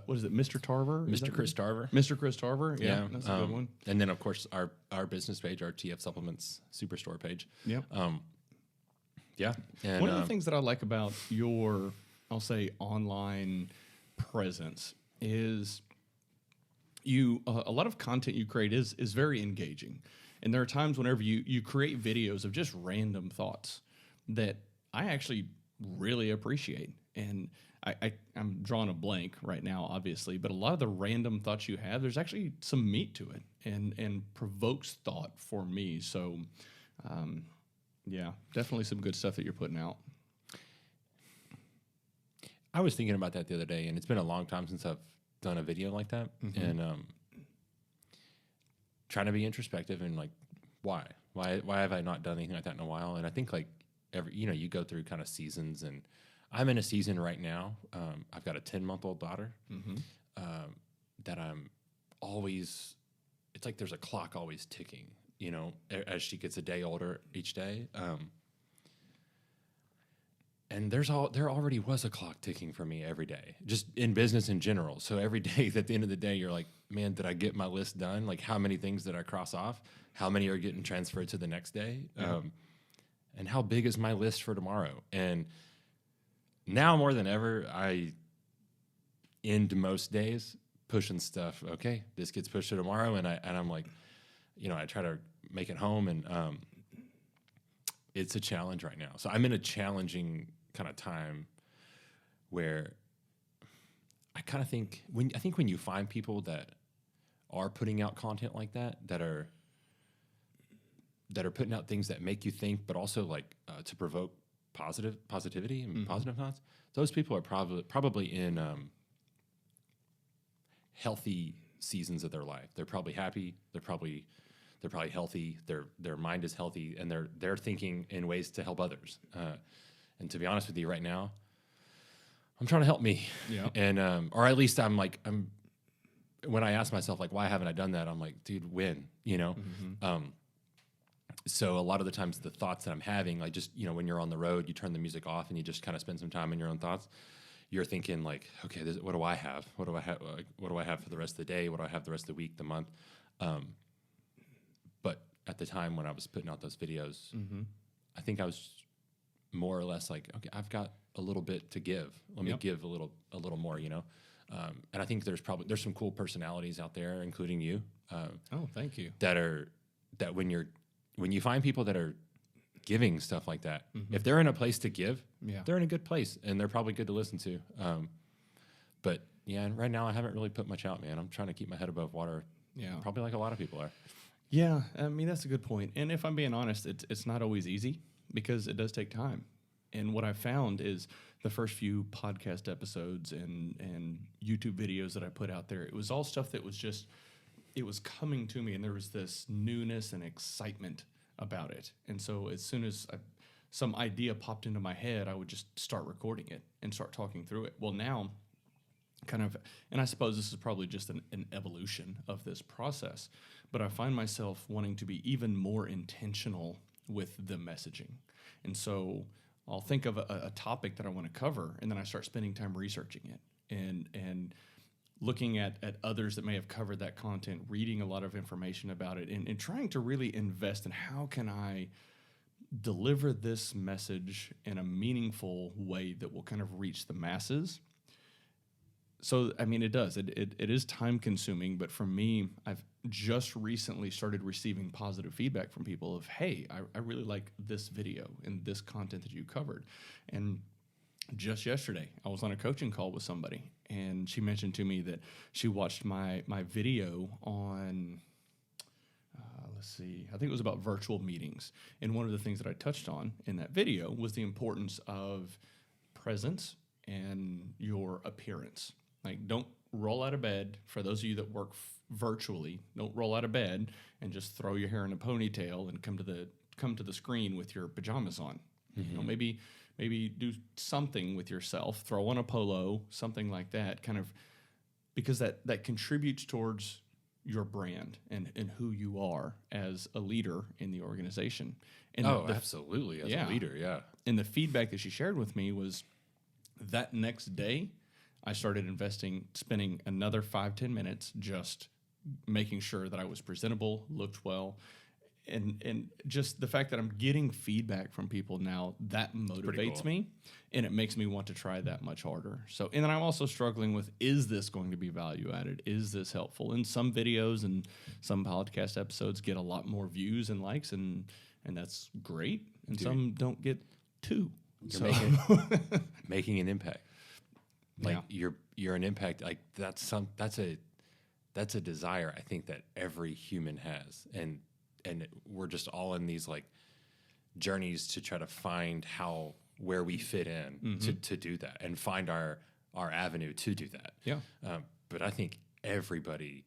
what is it, Mr. Tarver? Mr. Chris Tarver. Mr. Chris Tarver? Yeah, that's a good one. And then, of course, our business page, our TF Supplements Superstore page. Yep. Yeah. And one of the things that I like about your, I'll say, online presence is a lot of content you create is very engaging, and there are times whenever you create videos of just random thoughts that I actually really appreciate. And I'm drawing a blank right now, obviously, but a lot of the random thoughts you have, there's actually some meat to it, and provokes thought for me. So, yeah, definitely some good stuff that you're putting out. I was thinking about that the other day, and it's been a long time since I've done a video like that, and trying to be introspective and like, why have I not done anything like that in a while? And I think like you go through kind of seasons, and I'm in a season right now. I've got a 10-month-old daughter that I'm always. It's like there's a clock always ticking, as she gets a day older each day. And there already was a clock ticking for me every day, just in business in general. So every day, at the end of the day, you're like, man, did I get my list done? Like, how many things did I cross off? How many are getting transferred to the next day? And how big is my list for tomorrow? And now more than ever, I end most days pushing stuff. Okay, this gets pushed to tomorrow, and I'm like, I try to make it home, and it's a challenge right now. So I'm in a challenging kind of time where I kind of think when you find people that are putting out content like that are putting out things that make you think, but also like to provoke positivity and positive thoughts, those people are probably in healthy seasons of their life. They're probably happy. They're probably healthy. Their mind is healthy, and they're thinking in ways to help others. And to be honest with you, right now, I'm trying to help me. Yeah. And or at least I'm when I ask myself like, why haven't I done that? I'm like, dude, when? So a lot of the times the thoughts that I'm having, like just when you're on the road, you turn the music off and you just kind of spend some time in your own thoughts. You're thinking like, okay, what do I have? What do I have? What do I have for the rest of the day? What do I have the rest of the week, the month? But at the time when I was putting out those videos, I think I was more or less like, okay, I've got a little bit to give. Let me give a little more, And I think there's some cool personalities out there, including you. Oh, thank you. That when you find people that are giving stuff like that, if they're in a place to give, they're in a good place, and they're probably good to listen to. But yeah, and right now I haven't really put much out, man. I'm trying to keep my head above water. Yeah, probably like a lot of people are. Yeah, I mean, that's a good point. And if I'm being honest, it's not always easy because it does take time. And what I found is the first few podcast episodes and YouTube videos that I put out there, it was all stuff that was just, it was coming to me, and there was this newness and excitement about it. And so as soon as some idea popped into my head, I would just start recording it and start talking through it. Well, now, kind of, and I suppose this is probably just an evolution of this process, but I find myself wanting to be even more intentional with the messaging. And so I'll think of a topic that I want to cover, and then I start spending time researching it and looking at others that may have covered that content, reading a lot of information about it, and trying to really invest in how can I deliver this message in a meaningful way that will kind of reach the masses. So, I mean, it does. It is time consuming, but for me, I've just recently started receiving positive feedback from people of, hey, I really like this video and this content that you covered. And just yesterday, I was on a coaching call with somebody, and she mentioned to me that she watched my video on, I think it was about virtual meetings. And one of the things that I touched on in that video was the importance of presence and your appearance. Like, don't roll out of bed. For those of you that work virtually, don't roll out of bed and just throw your hair in a ponytail and come to the screen with your pajamas on. Maybe do something with yourself. Throw on a polo, something like that. Kind of, because that contributes towards your brand and who you are as a leader in the organization. And absolutely, as a leader, yeah. And the feedback that she shared with me was that next day, I started spending another 5-10 minutes just making sure that I was presentable, looked well, and just the fact that I'm getting feedback from people now, that motivates me, and it makes me want to try that much harder. So, and then I'm also struggling with, is this going to be value added? Is this helpful? And some videos and some podcast episodes get a lot more views and likes, and that's great. And some don't get two. You're making an impact. Like you're an impact. Like that's a desire I think that every human has, and we're just all in these like journeys to try to find where we fit in to do that and find our avenue to do that. Yeah. But I think everybody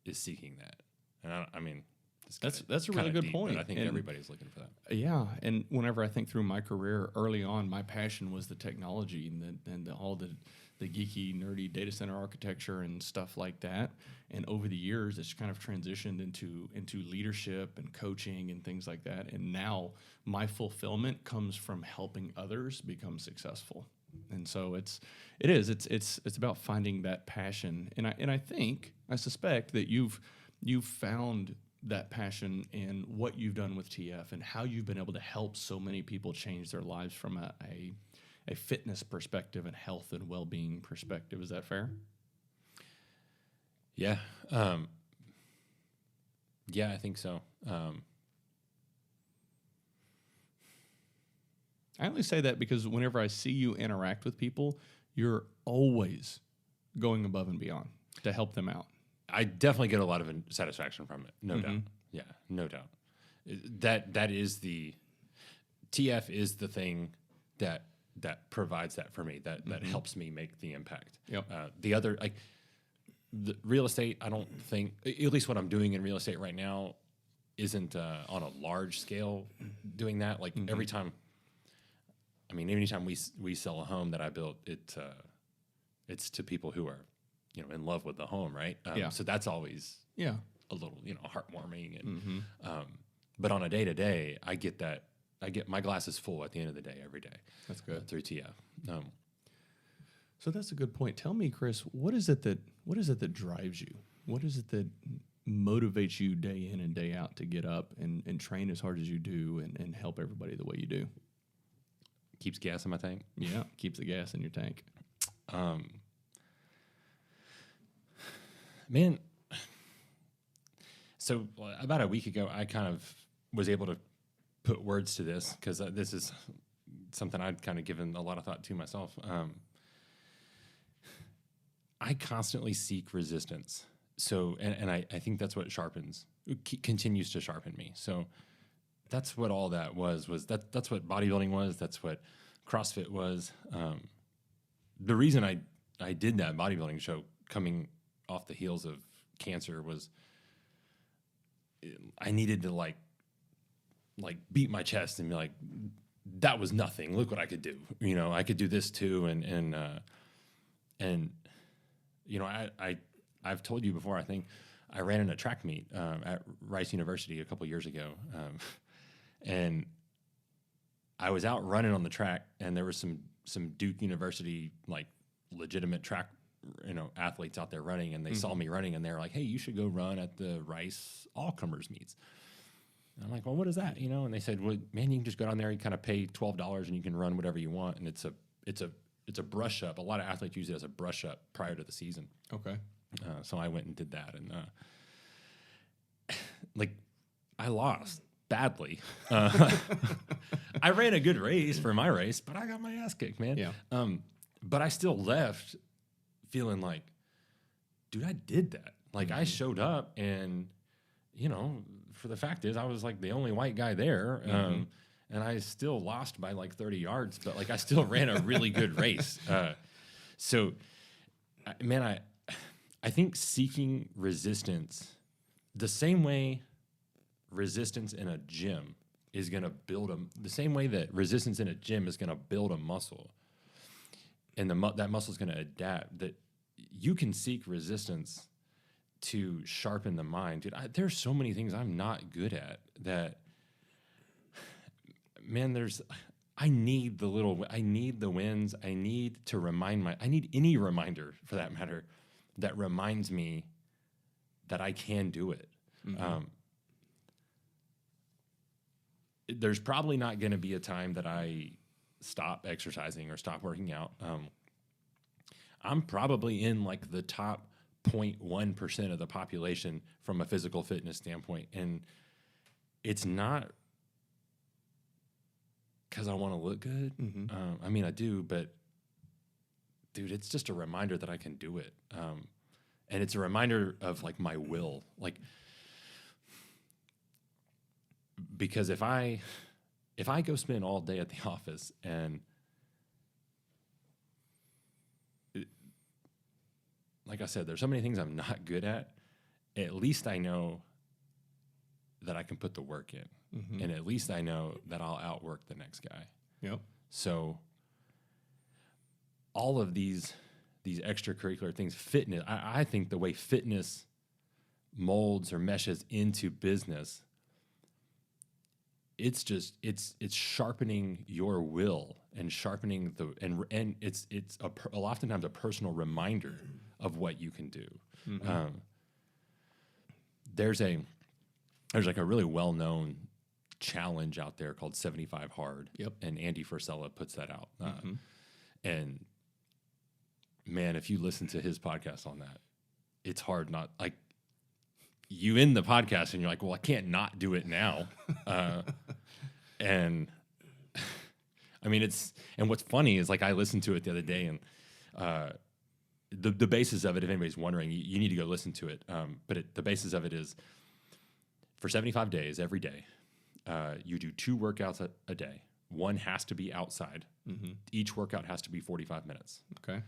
is seeking that, and I mean. That's a really good point. I think everybody's looking for that. Yeah, and whenever I think through my career early on, my passion was the technology and all the geeky, nerdy data center architecture and stuff like that. And over the years, it's kind of transitioned into leadership and coaching and things like that. And now my fulfillment comes from helping others become successful. And so it's about finding that passion. And I suspect that you've found that passion in what you've done with TF and how you've been able to help so many people change their lives from a fitness perspective and health and well-being perspective. Is that fair? Yeah. Yeah, I think so. I only say that because whenever I see you interact with people, you're always going above and beyond to help them out. I definitely get a lot of satisfaction from it, no doubt. Yeah, no doubt. That is the TF is the thing that provides that for me. That helps me make the impact. Yep. The other the real estate, I don't think, at least what I'm doing in real estate right now, isn't on a large scale doing that. Like every time, I mean, anytime we sell a home that I built, it's to people who are in love with the home, right? So that's always a little, heartwarming. And but on a day to day, I get my glass is full at the end of the day every day. That's good. Through TF. So that's a good point. Tell me, Chris, what is it that drives you? What is it that motivates you day in and day out to get up and train as hard as you do and help everybody the way you do? Keeps gas in my tank. Yeah, keeps the gas in your tank. Man, so about a week ago, I kind of was able to put words to this because this is something I'd kind of given a lot of thought to myself. I constantly seek resistance. So, and I think that's what continues to sharpen me. So that's what all that was that's what bodybuilding was. That's what CrossFit was. The reason I did that bodybuilding show coming off the heels of cancer was I needed to like beat my chest and be like, that was nothing. Look what I could do. I could do this too. And I've told you before, I think I ran in a track meet at Rice University a couple years ago. And I was out running on the track, and there was some Duke University, like legitimate track, athletes out there running, and they saw me running, and they were like, "Hey, you should go run at the Rice all-comers meets." And I'm like, "Well, what is that?" And they said, "Well, man, you can just go down there and kind of pay $12, and you can run whatever you want, and it's a brush up. A lot of athletes use it as a brush up prior to the season." Okay. So I went and did that, and I lost badly. I ran a good race for my race, but I got my ass kicked, man. Yeah. But I still left feeling like, dude, I did that. Like I showed up, and for the fact is, I was like the only white guy there, and I still lost by like 30 yards, but like I still ran a really good race. So, man, I think seeking resistance, the same way resistance in a gym is going to the same way that resistance in a gym is going to build a muscle, and that muscle is going to adapt, that you can seek resistance to sharpen the mind. Dude, there's so many things I'm not good at that, man, I need the wins. I need any reminder for that matter that reminds me that I can do it. there's probably not going to be a time that I stop exercising or stop working out. I'm probably in like the top 0.1% of the population from a physical fitness standpoint. And it's not because I want to look good. I mean, I do, but dude, it's just a reminder that I can do it. And it's a reminder of like my will, like, because if I go spend all day at the office and like I said, there's so many things I'm not good at least I know that I can put the work in. And at least I know that I'll outwork the next guy. Yep. So all of these extracurricular things, fitness, I think the way fitness molds or meshes into business, it's sharpening your will and sharpening and it's oftentimes a personal reminder of what you can do. There's like a really well-known challenge out there called 75 Hard. Yep. And Andy Frisella puts that out. And man, if you listen to his podcast on that, it's hard not, like, you end the podcast and you're like, well, I can't not do it now. And I mean, and what's funny is, like, I listened to it the other day, and the basis of it, if anybody's wondering, you need to go listen to it. But the basis of it is, for 75 days, every day, you do 2 workouts a day. One has to be outside. Each workout has to be 45 minutes. Okay.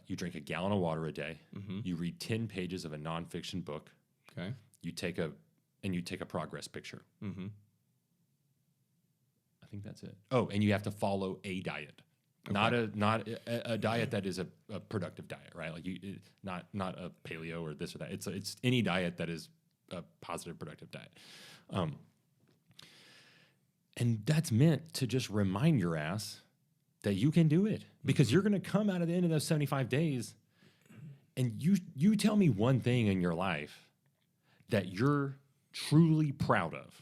You drink a gallon of water a day. You read 10 pages of a nonfiction book. Okay. You take a progress picture. I think that's it. Oh, and you have to follow a diet. Okay. Not a diet that is a productive diet, right? Like not a paleo or this or that. It's any diet that is a positive, productive diet. And that's meant to just remind your ass that you can do it, because you're going to come out at the end of those 75 days and you tell me one thing in your life that you're truly proud of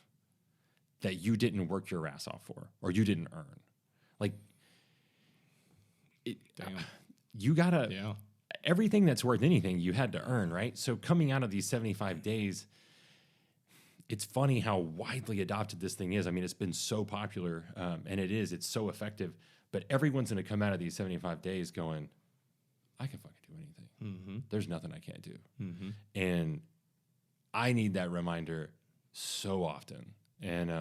that you didn't work your ass off for, or you didn't earn. Like, you gotta, everything that's worth anything you had to earn, right? So coming out of these 75 days, it's funny how widely adopted this thing is. I mean, it's been so popular, and it's so effective, but everyone's going to come out of these 75 days going, I can fucking do anything. There's nothing I can't do. And I need that reminder so often. And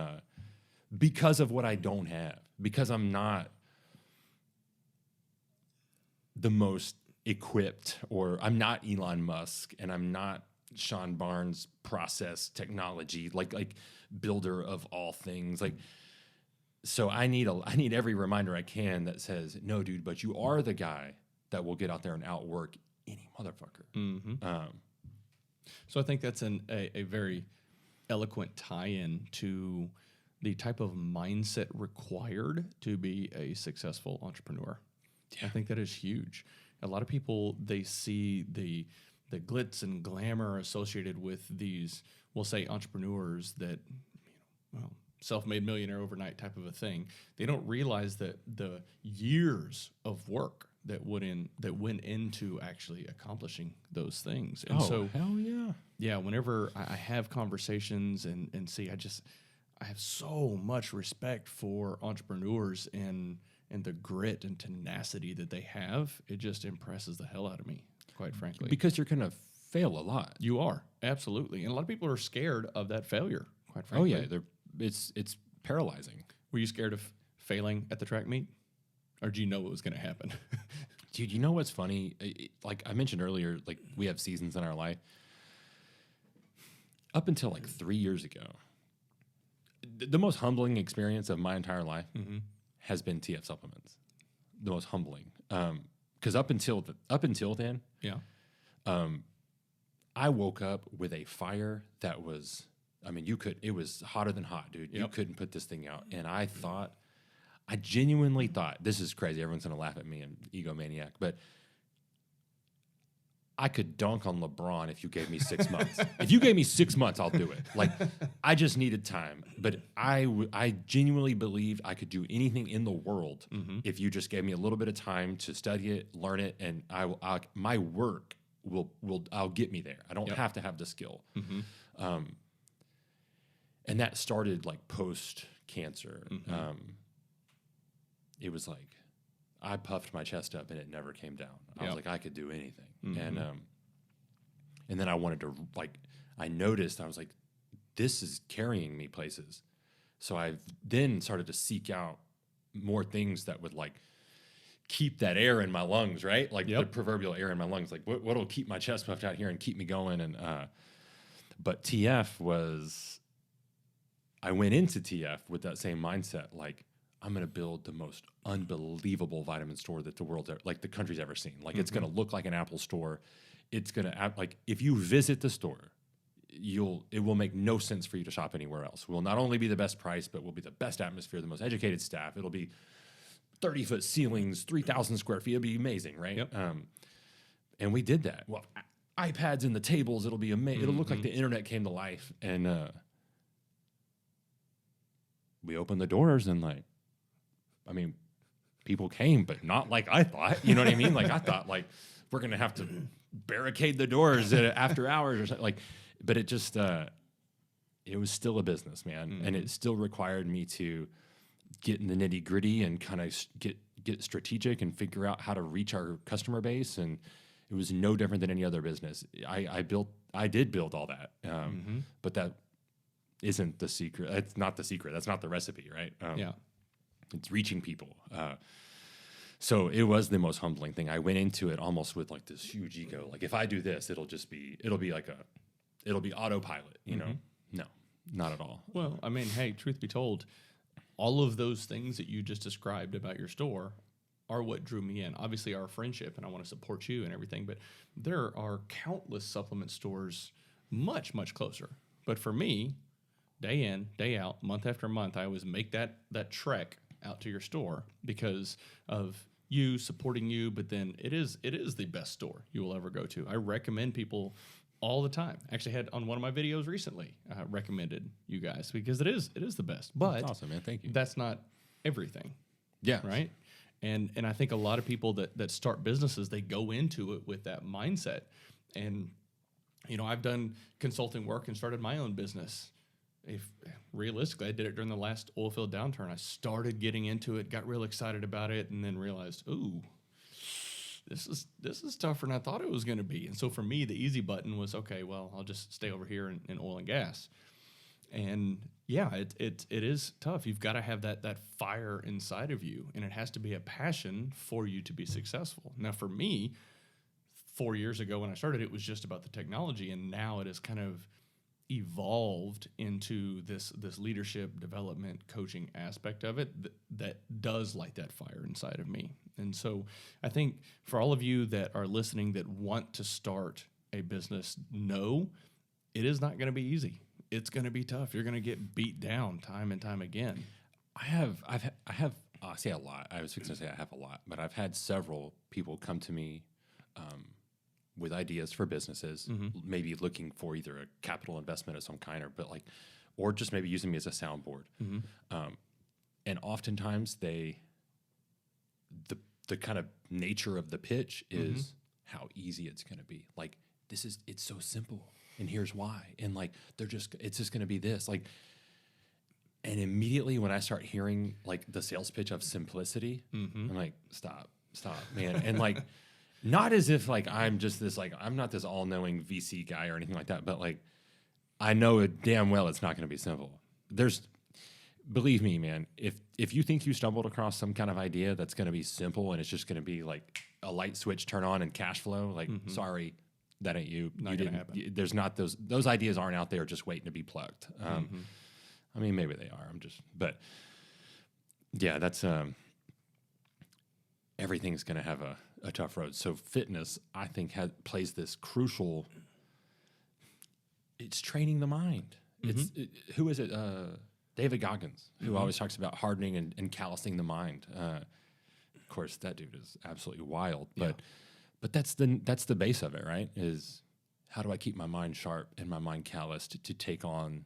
because of what I don't have, because I'm not the most equipped, or I'm not Elon Musk, and I'm not Sean Barnes, process technology, like builder of all things. Like, so I need every reminder I can that says, no, dude, but you are the guy that will get out there and outwork any motherfucker. So I think that's a very eloquent tie-in to the type of mindset required to be a successful entrepreneur. I think that is huge. A lot of people, they see the glitz and glamour associated with these, we'll say, entrepreneurs that, self-made millionaire overnight type of a thing. They don't realize that the years of work that went into actually accomplishing those things. And so, hell yeah. Yeah, whenever I have conversations and see, I have so much respect for entrepreneurs and the grit and tenacity that they have. It just impresses the hell out of me, quite frankly. Because you're going to fail a lot. You are, absolutely. And a lot of people are scared of that failure, quite frankly. Oh, yeah. It's paralyzing. Were you scared of failing at the track meet? Or do you know what was going to happen? Dude, you know what's funny? Like I mentioned earlier, like, we have seasons in our life. Up until like 3 years ago, the most humbling experience of my entire life has been TF supplements. The most humbling. Because up until then, I woke up with a fire that was, it was hotter than hot, dude. Yep. You couldn't put this thing out. And I genuinely thought, this is crazy, everyone's going to laugh at me, an egomaniac, but I could dunk on LeBron if you gave me 6 months. If you gave me 6 months, I'll do it. Like, I just needed time. But I genuinely believed I could do anything in the world if you just gave me a little bit of time to study it, learn it, and my work I'll get me there. I don't have to have the skill. And that started like post-cancer. It was like, I puffed my chest up and it never came down. I was like, I could do anything. And then I wanted to, like, I noticed, I was like, this is carrying me places. So I then started to seek out more things that would like keep that air in my lungs, right? Like the proverbial air in my lungs. Like what'll keep my chest puffed out here and keep me going. And, but TF was, I went into TF with that same mindset. Like, I'm going to build the most unbelievable vitamin store that the world's ever, like the country's ever seen. Like it's going to look like an Apple store. It's going to act like, if you visit the store, it will make no sense for you to shop anywhere else. We'll not only be the best price, but we'll be the best atmosphere, the most educated staff. It'll be 30-foot ceilings, 3,000 square feet. It'll be amazing, right? Yep. And we did that. Well, iPads in the tables. It'll be amazing. It'll look like the internet came to life. And we opened the doors and like, I mean, people came, but not like I thought. You know what I mean? Like I thought, like we're gonna have to barricade the doors after hours or something. Like, but it just it was still a business, man, and it still required me to get in the nitty gritty and kind of get strategic and figure out how to reach our customer base. And it was no different than any other business. I did build all that, but that isn't the secret. It's not the secret. That's not the recipe, right? It's reaching people. So it was the most humbling thing. I went into it almost with like this huge ego. Like if I do this, it'll be autopilot, you know? No, not at all. Well, I mean, hey, truth be told, all of those things that you just described about your store are what drew me in. Obviously our friendship, and I want to support you and everything, but there are countless supplement stores much, much closer. But for me, day in, day out, month after month, I always make that trek out to your store because of you supporting you, but then it is the best store you will ever go to. I recommend people all the time. Actually had on one of my videos recently, recommended you guys because it is the best. But that's awesome, man. Thank you. That's not everything. Yeah. Right? And I think a lot of people that start businesses, they go into it with that mindset. And you know, I've done consulting work and started my own business. Realistically, I did it during the last oil field downturn. I started getting into it, got real excited about it, and then realized, ooh, this is tougher than I thought it was going to be. And so for me, the easy button was, okay, well, I'll just stay over here in oil and gas. And yeah, it is tough. You've got to have that fire inside of you, and it has to be a passion for you to be successful. Now, for me, 4 years ago when I started, it was just about the technology, and now it is kind of evolved into this leadership development coaching aspect of it that does light that fire inside of me. And so I think for all of you that are listening that want to start a business, know it is not going to be easy. It's going to be tough. You're going to get beat down time and time again. I say a lot. I was fixing to say I have a lot, but I've had several people come to me with ideas for businesses, maybe looking for either a capital investment of some kind or just maybe using me as a soundboard. And oftentimes the kind of nature of the pitch is how easy it's going to be. Like it's so simple and here's why. And like, it's just going to be this. Like, and immediately when I start hearing like the sales pitch of simplicity, I'm like, stop, man. And like, not as if like I'm just this like I'm not this all-knowing VC guy or anything like that, but like I know it damn well it's not going to be simple. Believe me, man, if you think you stumbled across some kind of idea that's going to be simple and it's just going to be like a light switch turn on and cash flow, like sorry, that ain't you. Not going to happen. There's not those ideas aren't out there just waiting to be plucked. I mean, maybe they are. But yeah, that's everything's going to have a tough road. So fitness, I think, plays this crucial. It's training the mind. Who is it? David Goggins, who always talks about hardening and callousing the mind. Of course, that dude is absolutely wild. But But that's the base of it, right? Is how do I keep my mind sharp and my mind calloused to take on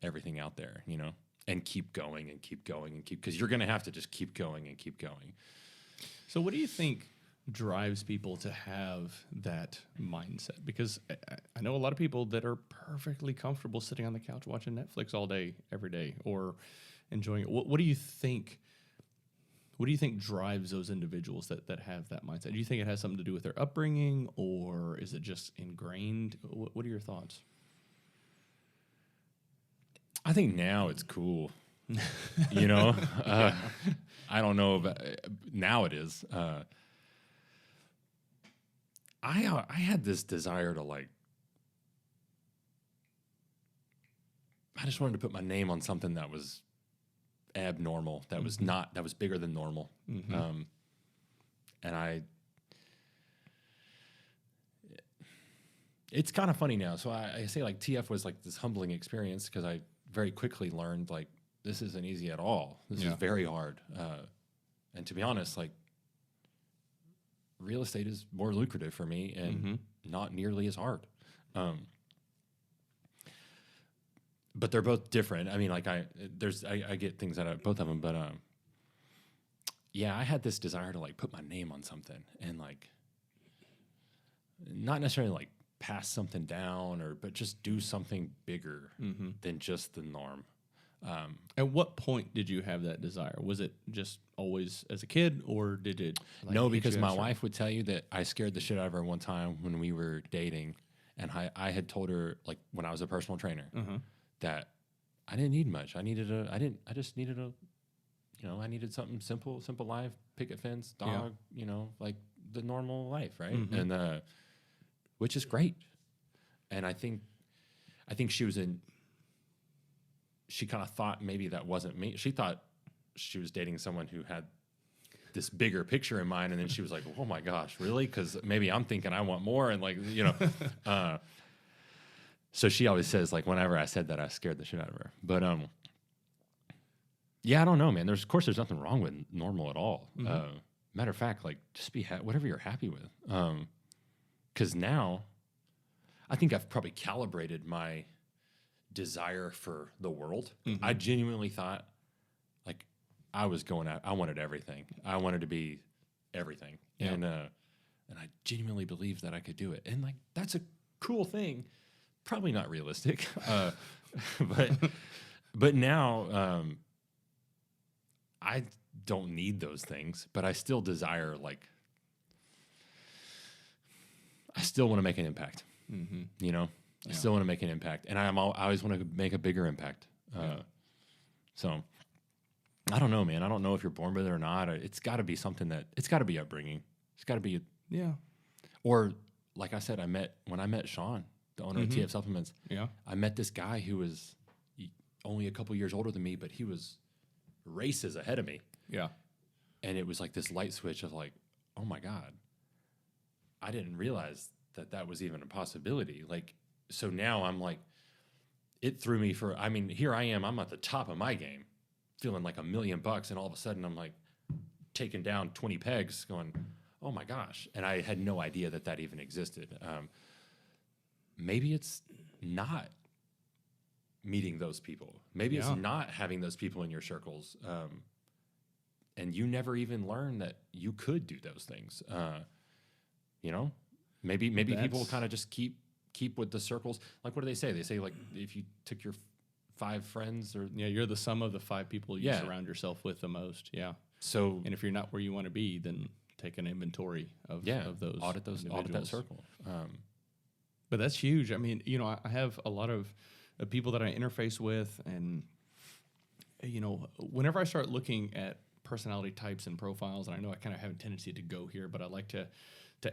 everything out there, you know, and keep going and keep going and keep, because you're going to have to just keep going and keep going. So what do you think drives people to have that mindset? Because I know a lot of people that are perfectly comfortable sitting on the couch watching Netflix all day, every day, or enjoying it. What do you think? What do you think drives those individuals that have that mindset? Do you think it has something to do with their upbringing, or is it just ingrained? What are your thoughts? I think now it's cool, you know. I don't know, but now it is. I had this desire to like. I just wanted to put my name on something that was abnormal, that was not, that was bigger than normal. And it's kind of funny now. So I say like TF was like this humbling experience because I very quickly learned like this isn't easy at all. This is very hard. And to be honest, like real estate is more lucrative for me and not nearly as hard. But they're both different. I mean, like I get things out of both of them, but yeah, I had this desire to like put my name on something and like not necessarily like pass something down but just do something bigger than just the norm. At what point did you have that desire? Was it just always as a kid, or did it? Like, no, because my wife would tell you that I scared the shit out of her one time when we were dating, and I had told her like when I was a personal trainer. That I didn't need much. I just needed I needed something simple life, picket fence, dog, you know, like the normal life, right? And which is great. And I think she kind of thought maybe that wasn't me. She thought she was dating someone who had this bigger picture in mind, and then she was like, "Oh my gosh, really?" Because maybe I'm thinking I want more, and like, you know. So she always says, like, whenever I said that, I scared the shit out of her. But yeah, I don't know, man. Of course, there's nothing wrong with normal at all. Matter of fact, like, just be whatever you're happy with. Because now, I think I've probably calibrated my desire for the world. I genuinely thought, like, I wanted everything. I wanted to be everything, and I genuinely believed that I could do it. And like, that's a cool thing. Probably not realistic, but now I don't need those things, but I still desire, like, I still want to make an impact. You know, I still want to make an impact, and I always want to make a bigger impact. So I don't know, man. I don't know if you're born with it or not. It's got to be something it's got to be upbringing. It's got to be or like I said, when I met Sean, the owner of TF Supplements. I met this guy who was only a couple years older than me, but he was races ahead of me. And it was like this light switch of like, oh my God, I didn't realize that was even a possibility. Like, so now I'm like, it threw me here I am, I'm at the top of my game, feeling like $1 million, and all of a sudden I'm like taking down 20 pegs going, oh my gosh. And I had no idea that even existed. Maybe it's not meeting those people. Maybe it's not having those people in your circles. And you never even learn that you could do those things. You know, maybe people kind of just keep with the circles. Like, what do they say? They say, like, if you took your 5 friends or... Yeah, you're the sum of the 5 people you surround yourself with the most. So, and if you're not where you want to be, then take an inventory of those. Audit that circle. But that's huge. I mean, you know, I have a lot of people that I interface with, and, you know, whenever I start looking at personality types and profiles, and I know I kind of have a tendency to go here, but I like to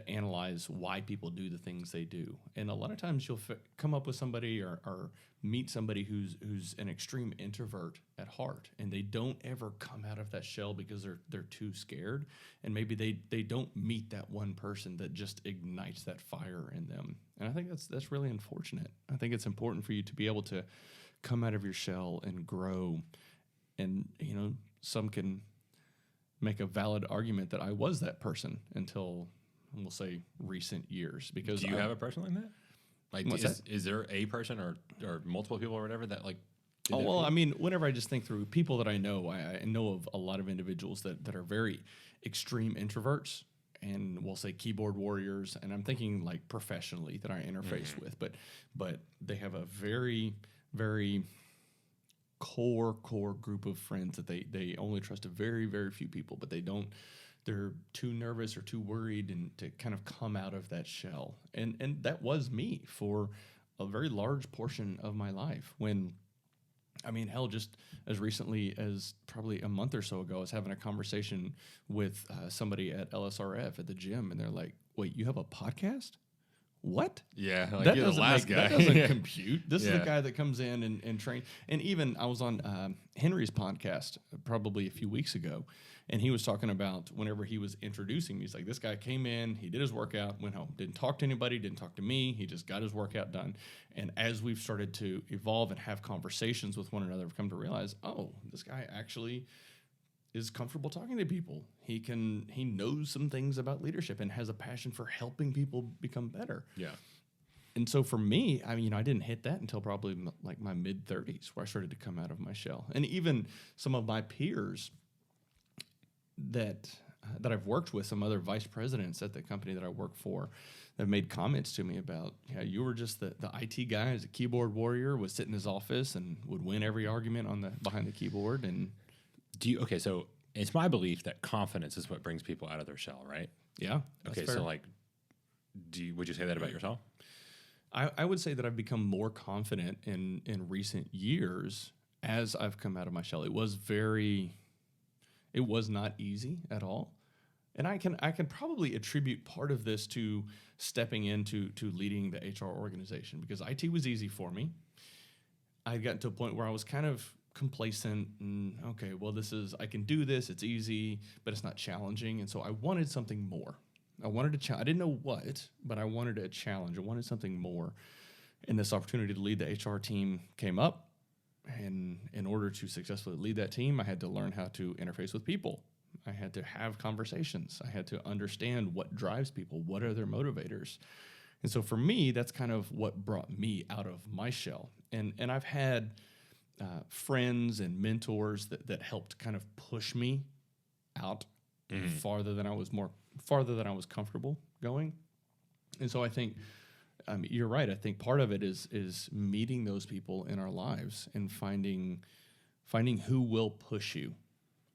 analyze why people do the things they do. And a lot of times you'll come up with somebody or meet somebody who's an extreme introvert at heart, and they don't ever come out of that shell because they're too scared, and maybe they don't meet that one person that just ignites that fire in them. And I think that's really unfortunate. I think it's important for you to be able to come out of your shell and grow. And, you know, some can make a valid argument that I was that person until we'll say, recent years. Because do you have a person like that? Like, is there a person or multiple people or whatever that like? Oh, well, I mean, whenever I just think through people that I know of a lot of individuals that are very extreme introverts, and we'll say keyboard warriors, and I'm thinking like professionally that I interface with, but they have a very, very core group of friends that they only trust a very, very few people, but they're too nervous or too worried and to kind of come out of that shell. And that was me for a very large portion of my life when, I mean, hell, just as recently as probably a month or so ago, I was having a conversation with somebody at LSRF at the gym, and they're like, wait, you have a podcast? What? Yeah, like that you're doesn't the last guy. That doesn't compute. This is the guy that comes in and train. And even I was on Henry's podcast probably a few weeks ago, and he was talking about whenever he was introducing me, he's like, this guy came in, he did his workout, went home, didn't talk to anybody, didn't talk to me, he just got his workout done. And as we've started to evolve and have conversations with one another, I've come to realize, oh, this guy actually is comfortable talking to people. He knows some things about leadership and has a passion for helping people become better. Yeah. And so for me, I mean, I didn't hit that until probably like my mid-30s where I started to come out of my shell. And even some of my peers that I've worked with, some other vice presidents at the company that I work for, have made comments to me about, yeah, you were just the IT guy as a keyboard warrior, would sit in his office and would win every argument behind the keyboard. And okay, so it's my belief that confidence is what brings people out of their shell, right? Yeah. Okay, fair. so like, would you say that about yourself? I would say that I've become more confident in recent years as I've come out of my shell. It was not easy at all. And I can probably attribute part of this to stepping into leading the HR organization, because IT was easy for me. I got to a point where I was kind of complacent and, okay, well, I can do this, it's easy, but it's not challenging. And so I wanted something more. I wanted to I didn't know what, but I wanted a challenge. I wanted something more. And this opportunity to lead the HR team came up. And in order to successfully lead that team, I had to learn how to interface with people. I had to have conversations. I had to understand what drives people. What are their motivators? And so for me, that's kind of what brought me out of my shell. And I've had friends and mentors that helped kind of push me out farther than I was comfortable going. And so I think you're right. I think part of it is meeting those people in our lives and finding who will push you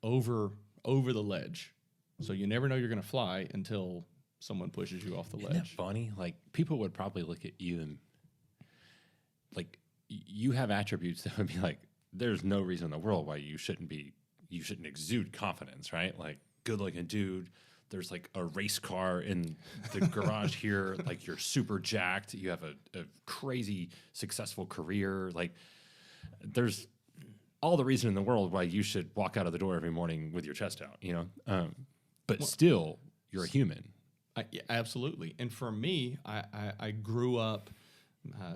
over the ledge. So you never know you're going to fly until someone pushes you off the ledge. Isn't that funny? Like, people would probably look at you and like, you have attributes that would be like, there's no reason in the world why you shouldn't exude confidence, right? Like, good looking dude. There's like a race car in the garage here. Like, you're super jacked. You have a crazy successful career. Like, there's all the reason in the world why you should walk out of the door every morning with your chest out, you know? But still, you're a human. Yeah, absolutely. And for me, I grew up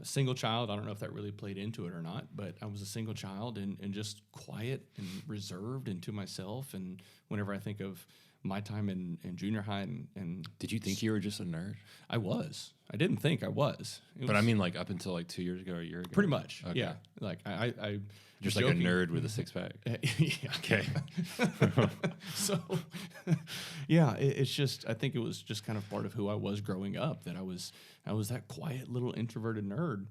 single child. I don't know if that really played into it or not, but I was a single child and just quiet and reserved and to myself. And whenever I think of my time in junior high and Did you think you were just a nerd? I was. I didn't think I was. But I mean, like, up until like 2 years ago or a year ago? Pretty much, okay. Yeah. Like, I just like joking. A nerd with a six-pack? Yeah. Okay. So, yeah, it's just, I think it was just kind of part of who I was growing up, that I was that quiet little introverted nerd.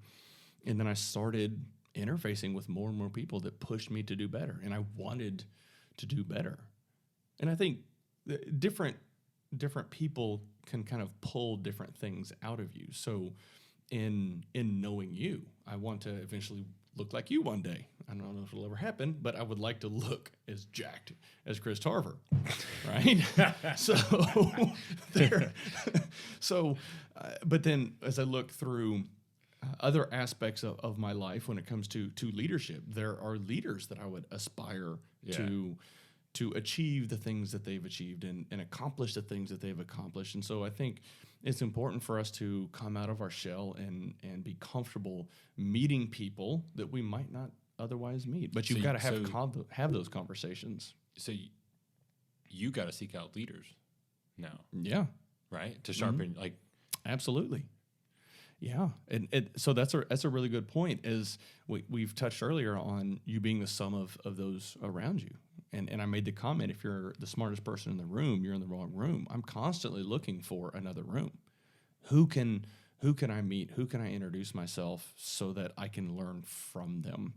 And then I started interfacing with more and more people that pushed me to do better. And I wanted to do better. And I think different people can kind of pull different things out of you. So in knowing you, I want to eventually look like you one day. I don't know if it'll ever happen, but I would like to look as jacked as Chris Tarver, right? But then as I look through other aspects of my life when it comes to leadership, there are leaders that I would aspire to achieve the things that they've achieved and accomplish the things that they've accomplished. And so I think it's important for us to come out of our shell and be comfortable meeting people that we might not otherwise meet. But you've got to have those conversations. So you got to seek out leaders now. Yeah. right? To sharpen, like, absolutely. Yeah, and so that's a really good point. Is we've touched earlier on you being the sum of those around you, and I made the comment, if you're the smartest person in the room, you're in the wrong room. I'm constantly looking for another room. Who can I meet? Who can I introduce myself so that I can learn from them?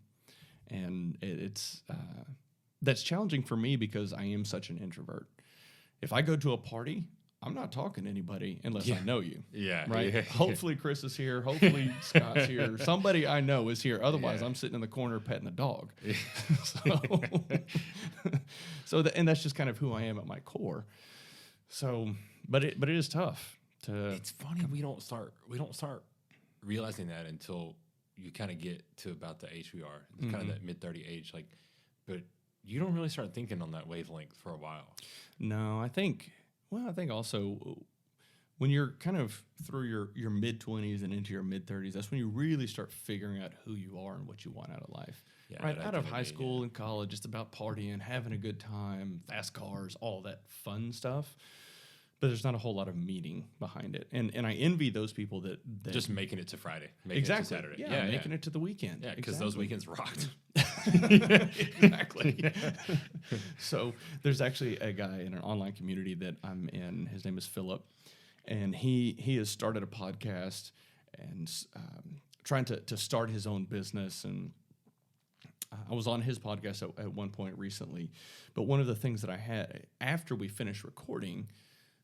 And it's that's challenging for me because I am such an introvert. If I go to a party, I'm not talking to anybody unless I know you. Yeah. Right? Yeah. Hopefully Chris is here. Hopefully Scott's here. Somebody I know is here. Otherwise, I'm sitting in the corner petting the dog. And that's just kind of who I am at my core. So, but it is tough to. It's funny we don't start realizing that until you kind of get to about the age we are. It's kind of that mid-30 age, like, but you don't really start thinking on that wavelength for a while. No, I think also when you're kind of through your mid-20s and into your mid-30s, that's when you really start figuring out who you are and what you want out of life. Yeah, right out of high school and college, it's about partying, having a good time, fast cars, all that fun stuff. But there's not a whole lot of meaning behind it. And I envy those people that just making it to Friday, making exactly. it to Saturday. Yeah, making it to the weekend. Yeah, because those weekends rocked. Exactly. So there's actually a guy in an online community that I'm in. His name is Philip. And he has started a podcast and trying to start his own business. And I was on his podcast at one point recently. But one of the things that I had after we finished recording,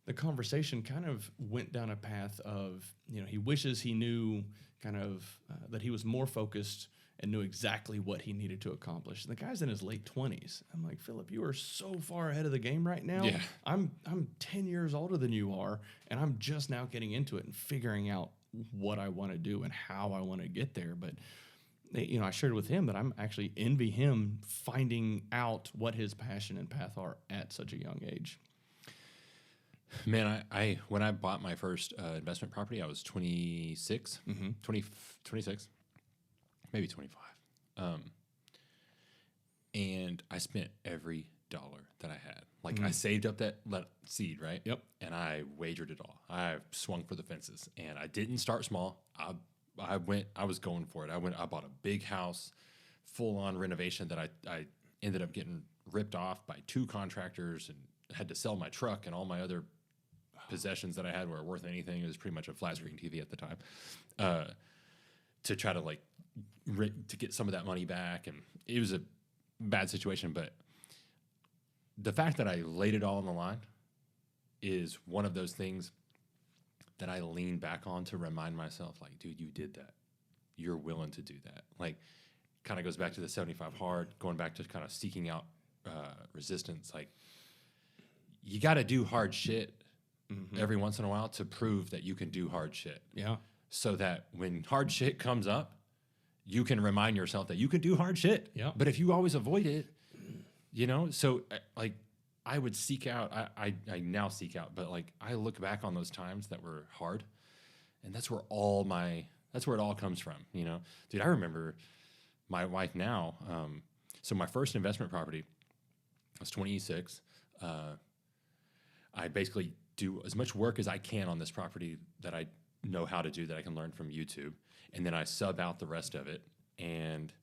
the conversation kind of went down a path of, he wishes he knew kind of that he was more focused and knew exactly what he needed to accomplish. And the guy's in his late 20s. I'm like, Philip, you are so far ahead of the game right now. Yeah. I'm 10 years older than you are, and I'm just now getting into it and figuring out what I want to do and how I want to get there. But I shared with him that I'm actually envy him finding out what his passion and path are at such a young age. Man, I when I bought my first investment property, I was 26, 26, maybe 25. And I spent every dollar that I had. Like, I saved up that seed, right? Yep. And I wagered it all. I swung for the fences. And I didn't start small. I was going for it. I bought a big house, full-on renovation that I ended up getting ripped off by 2 contractors and had to sell my truck and all my other possessions that I had weren't worth anything. It was pretty much a flat screen TV at the time, to try to to get some of that money back. And it was a bad situation, but the fact that I laid it all on the line is one of those things that I lean back on to remind myself, like, dude, you did that. You're willing to do that. Like, kind of goes back to the 75 hard, going back to kind of seeking out resistance. Like, you got to do hard shit every once in a while to prove that you can do hard shit. Yeah. So that when hard shit comes up, you can remind yourself that you can do hard shit. Yeah. But if you always avoid it, so like, I would seek out, I now seek out, but like, I look back on those times that were hard, and that's where it all comes from, Dude, I remember my wife now. So my first investment property, I was 26. I basically do as much work as I can on this property that I know how to do, that I can learn from YouTube. And then I sub out the rest of it and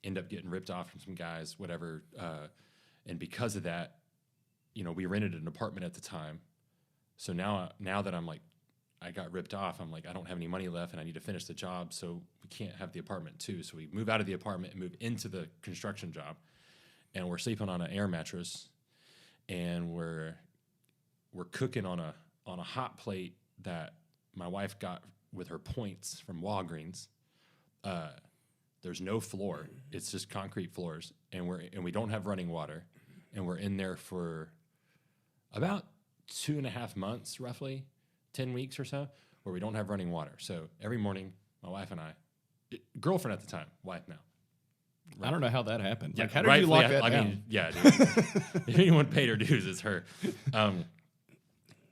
end up getting ripped off from some guys, whatever. And because of that, we rented an apartment at the time. So now that I'm like, I got ripped off, I'm like, I don't have any money left and I need to finish the job. So we can't have the apartment too. So we move out of the apartment and move into the construction job. And we're sleeping on an air mattress, and we're cooking on a hot plate that my wife got with her points from Walgreens. There's no floor; it's just concrete floors, and we don't have running water, and we're in there for about 2.5 months, roughly 10 weeks or so, where we don't have running water. So every morning, my wife and I, girlfriend at the time, wife now. Right. I don't know how that happened. Yeah, like, how did you lock that down? I mean, yeah, dude. If anyone paid her dues, it's her.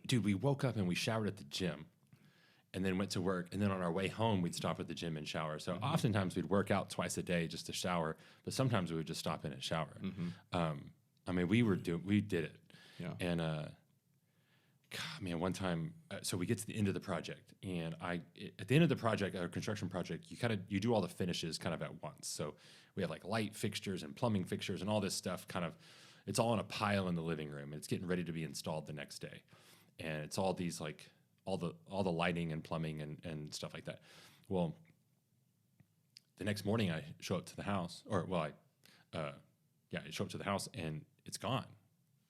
Dude, we woke up and we showered at the gym and then went to work. And then on our way home, we'd stop at the gym and shower. So oftentimes we'd work out twice a day just to shower, but sometimes we would just stop in and shower. I mean, we did it. Yeah. And God, man, one time, so we get to the end of the project, and at the end of the project, a construction project, you do all the finishes kind of at once. So we have like light fixtures and plumbing fixtures and all this stuff it's all in a pile in the living room, and it's getting ready to be installed the next day. And it's all these like, all the lighting and plumbing and stuff like that. Well, the next morning I show up to the house, I show up to the house and it's gone.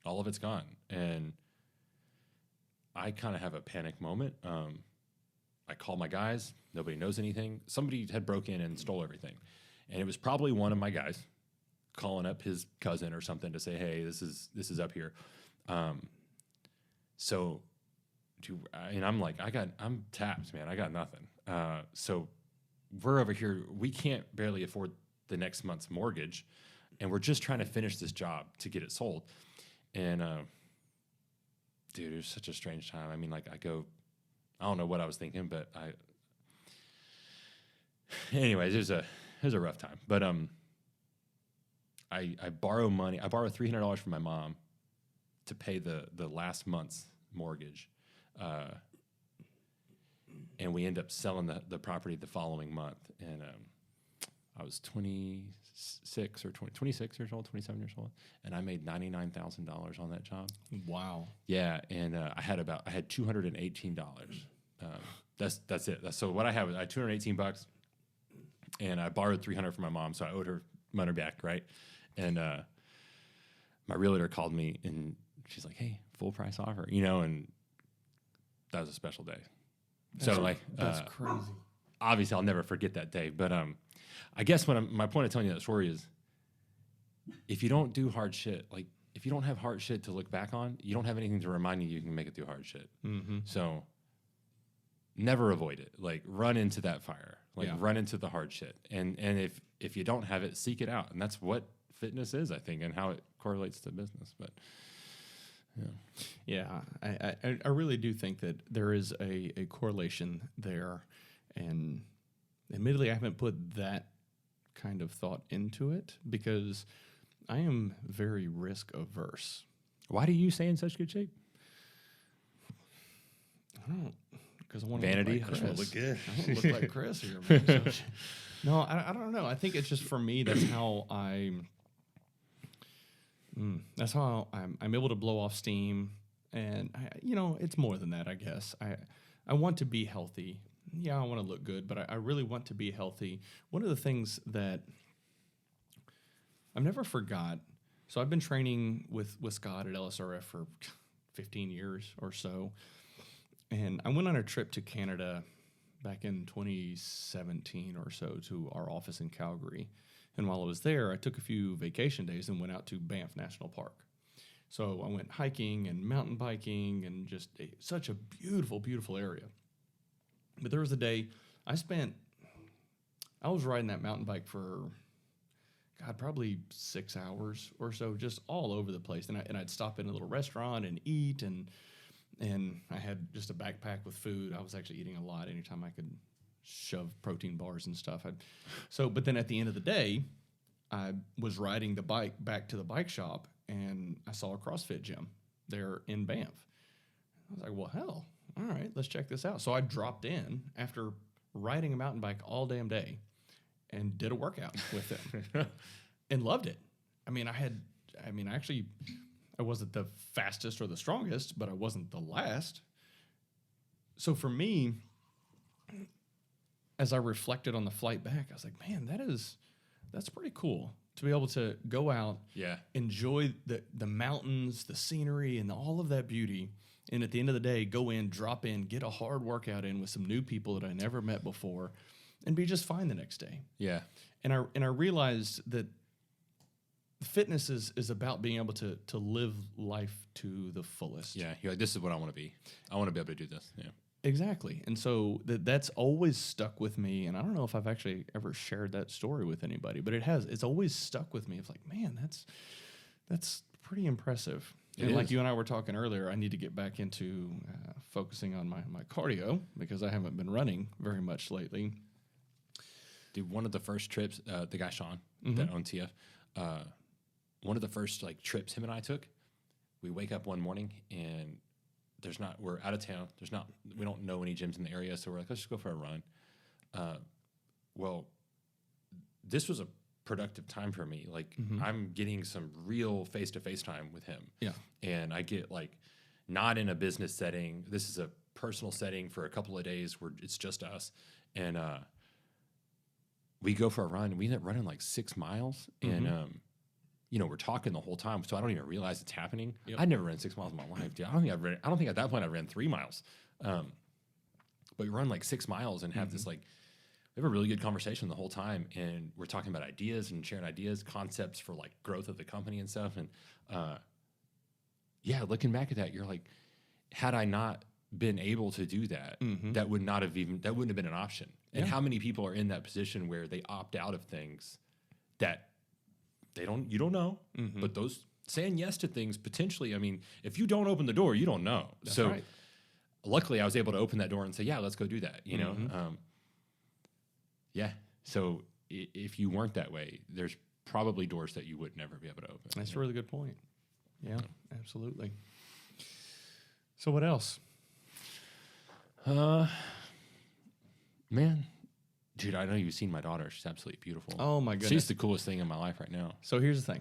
All of it's gone. And I kind of have a panic moment. I call my guys. Nobody knows anything. Somebody had broke in and stole everything. And it was probably one of my guys calling up his cousin or something to say, hey, this is up here. And I'm like, I'm tapped, man. I got nothing. So we're over here. We can't barely afford the next month's mortgage, and we're just trying to finish this job to get it sold. And dude, it was such a strange time. I mean, like I don't know what I was thinking, but anyways, it was a rough time. But I borrow money. I borrow $300 from my mom to pay the last month's mortgage. And we end up selling the property the following month. And I was 26 years old, 27 years old, and I made $99,000 on that job. Wow. Yeah, and I had $218. That's it. So what I had $218, and I borrowed $300 from my mom, so I owed her money back, right? And my realtor called me, and she's like, "Hey, full price offer," and that was a special day. That's crazy. Obviously, I'll never forget that day. But I guess my point of telling you that story is, if you don't do hard shit, like if you don't have hard shit to look back on, you don't have anything to remind you can make it through hard shit. Mm-hmm. So never avoid it. Like run into that fire. Run into the hard shit. And if you don't have it, seek it out. And that's what fitness is, I think, and how it correlates to business. But yeah, I really do think that there is a correlation there, and admittedly, I haven't put that kind of thought into it because I am very risk averse. Why do you stay in such good shape? I don't, because I want vanity. To look like Chris. I look good. I want to look like Chris here. Man. So, no, I don't know. I think it's just for me. That's how I'm able to blow off steam, and it's more than that. I guess I want to be healthy. Yeah, I want to look good, but I really want to be healthy. One of the things that I've never forgot. So I've been training with Scott at LSRF for 15 years or so, and I went on a trip to Canada back in 2017 or so to our office in Calgary. And while I was there, I took a few vacation days and went out to Banff National Park. So I went hiking and mountain biking and just such a beautiful, beautiful area. But there was a day I was riding that mountain bike for, probably 6 hours or so, just all over the place. And I'd stop in a little restaurant and eat, and I had just a backpack with food. I was actually eating a lot anytime I could shove protein bars and stuff. But then at the end of the day, I was riding the bike back to the bike shop, and I saw a CrossFit gym there in Banff. I was like, well, hell, all right, let's check this out. So I dropped in after riding a mountain bike all damn day and did a workout with them and loved it. I wasn't the fastest or the strongest, but I wasn't the last. So for me, as I reflected on the flight back, I was like, man, that's pretty cool to be able to go out, enjoy the mountains, the scenery, and all of that beauty. And at the end of the day, go in, drop in, get a hard workout in with some new people that I never met before, and be just fine the next day. Yeah. And I realized that fitness is about being able to live life to the fullest. Yeah. You're like, this is what I want to be. I want to be able to do this. Yeah. Exactly. And so that's always stuck with me. And I don't know if I've actually ever shared that story with anybody, but it has. It's always stuck with me. It's like, man, that's pretty impressive. And like you and I were talking earlier, I need to get back into focusing on my cardio because I haven't been running very much lately. Dude, one of the first trips, the guy Sean that owned TF, one of the first trips him and I took, we wake up one morning and we're out of town. We don't know any gyms in the area. So we're like, let's just go for a run. Well, this was a productive time for me. Like I'm getting some real face-to-face time with him. Yeah. And I get like, not in a business setting. This is a personal setting for a couple of days where it's just us. And we go for a run. We end up running like 6 miles. And, we're talking the whole time. So I don't even realize it's happening. Yep. I'd never ran 6 miles in my life, dude. I don't think at that point I ran 3 miles. But we run like 6 miles and have this like, we have a really good conversation the whole time. And we're talking about ideas and sharing ideas, concepts for like growth of the company and stuff. And, looking back at that, you're like, had I not been able to do that, that wouldn't have been an option. And how many people are in that position where they opt out of things that you don't know, but those saying yes to things potentially, I mean, if you don't open the door, you don't know. That's so right. Luckily I was able to open that door and say, yeah, let's go do that. You know? So if you weren't that way, there's probably doors that you would never be able to open. That's a really good point. Yeah, absolutely. So what else? Man, dude, I know you've seen my daughter. She's absolutely beautiful. Oh my goodness. She's the coolest thing in my life right now. So here's the thing.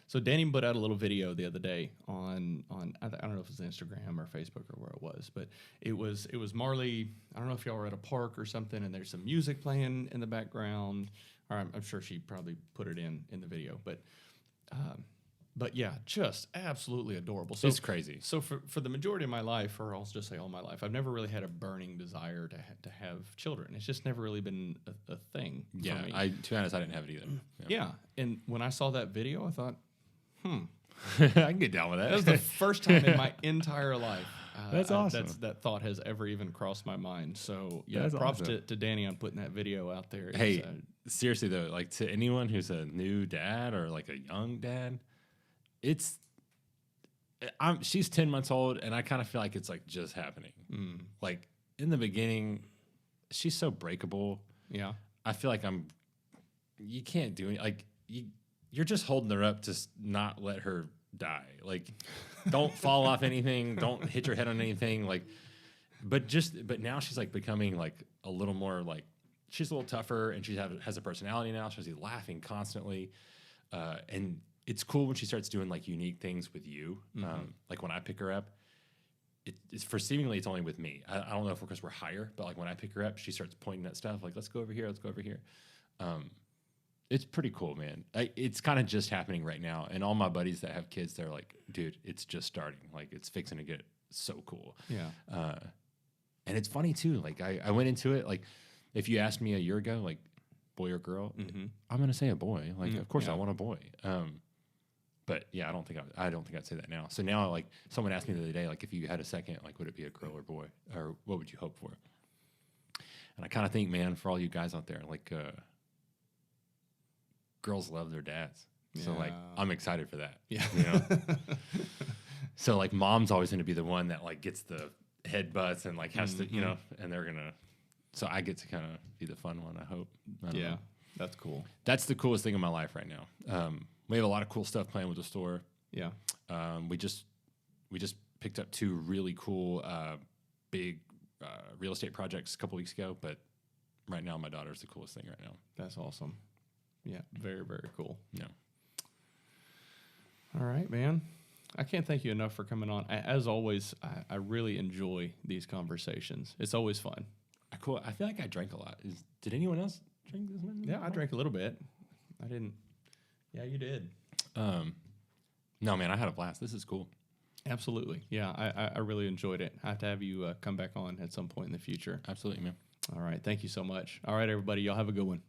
So Danny put out a little video the other day on I don't know if it was Instagram or Facebook or where it was, but it was Marley. I don't know if y'all were at a park or something, and there's some music playing in the background. Or I'm sure she probably put it in the video, but yeah, just absolutely adorable. So it's crazy. So for the majority of my life, or I'll just say all my life, I've never really had a burning desire to have children. It's just never really been a thing for me. To be honest, I didn't have it either. Yeah, and when I saw that video, I thought, I can get down with that. That was the first time in my entire life that's awesome. That thought has ever even crossed my mind. So yeah, that's props awesome. to Danny on putting that video out there. Hey, seriously though, like to anyone who's a new dad or like a young dad, she's 10 months old and I kind of feel like it's like just happening. Like in the beginning, she's so breakable. Yeah. I feel like you can't do it. Like you're just holding her up to not let her die. Like don't fall off anything. Don't hit your head on anything. Like, but now she's like becoming like a little more like, she's a little tougher and she has a personality now. She's laughing constantly. And it's cool when she starts doing like unique things with you. Like when I pick her up, it's only with me. I don't know if because we're higher, but like when I pick her up, she starts pointing at stuff like, let's go over here. Let's go over here. It's pretty cool, man. It's kind of just happening right now. And all my buddies that have kids, they're like, dude, it's just starting. Like it's fixing to get so cool. Yeah. And it's funny too. Like I went into it, like if you asked me a year ago, like boy or girl, I'm going to say a boy. Like, of course I want a boy. But yeah, I don't think I'd say that now. So now, like, someone asked me the other day, like, if you had a second, like, would it be a girl or boy, or what would you hope for? And I kind of think, man, for all you guys out there, like, girls love their dads. So like, I'm excited for that. Yeah. You know? So like, mom's always going to be the one that like gets the headbutts and like has to, you know, and they're gonna. So I get to kind of be the fun one. I hope. I don't know. That's cool. That's the coolest thing in my life right now. We have a lot of cool stuff playing with the store. Yeah. We just picked up 2 really cool big real estate projects a couple weeks ago. But right now, my daughter's the coolest thing right now. That's awesome. Yeah. Very, very cool. Yeah. All right, man. I can't thank you enough for coming on. As always, I really enjoy these conversations. It's always fun. Cool. I feel like I drank a lot. Did anyone else drink this much? Yeah, I drank a little bit. I didn't. Yeah, you did. No, man, I had a blast. This is cool. Absolutely. Yeah, I really enjoyed it. I have to have you come back on at some point in the future. Absolutely, man. All right. Thank you so much. All right, everybody. Y'all have a good one.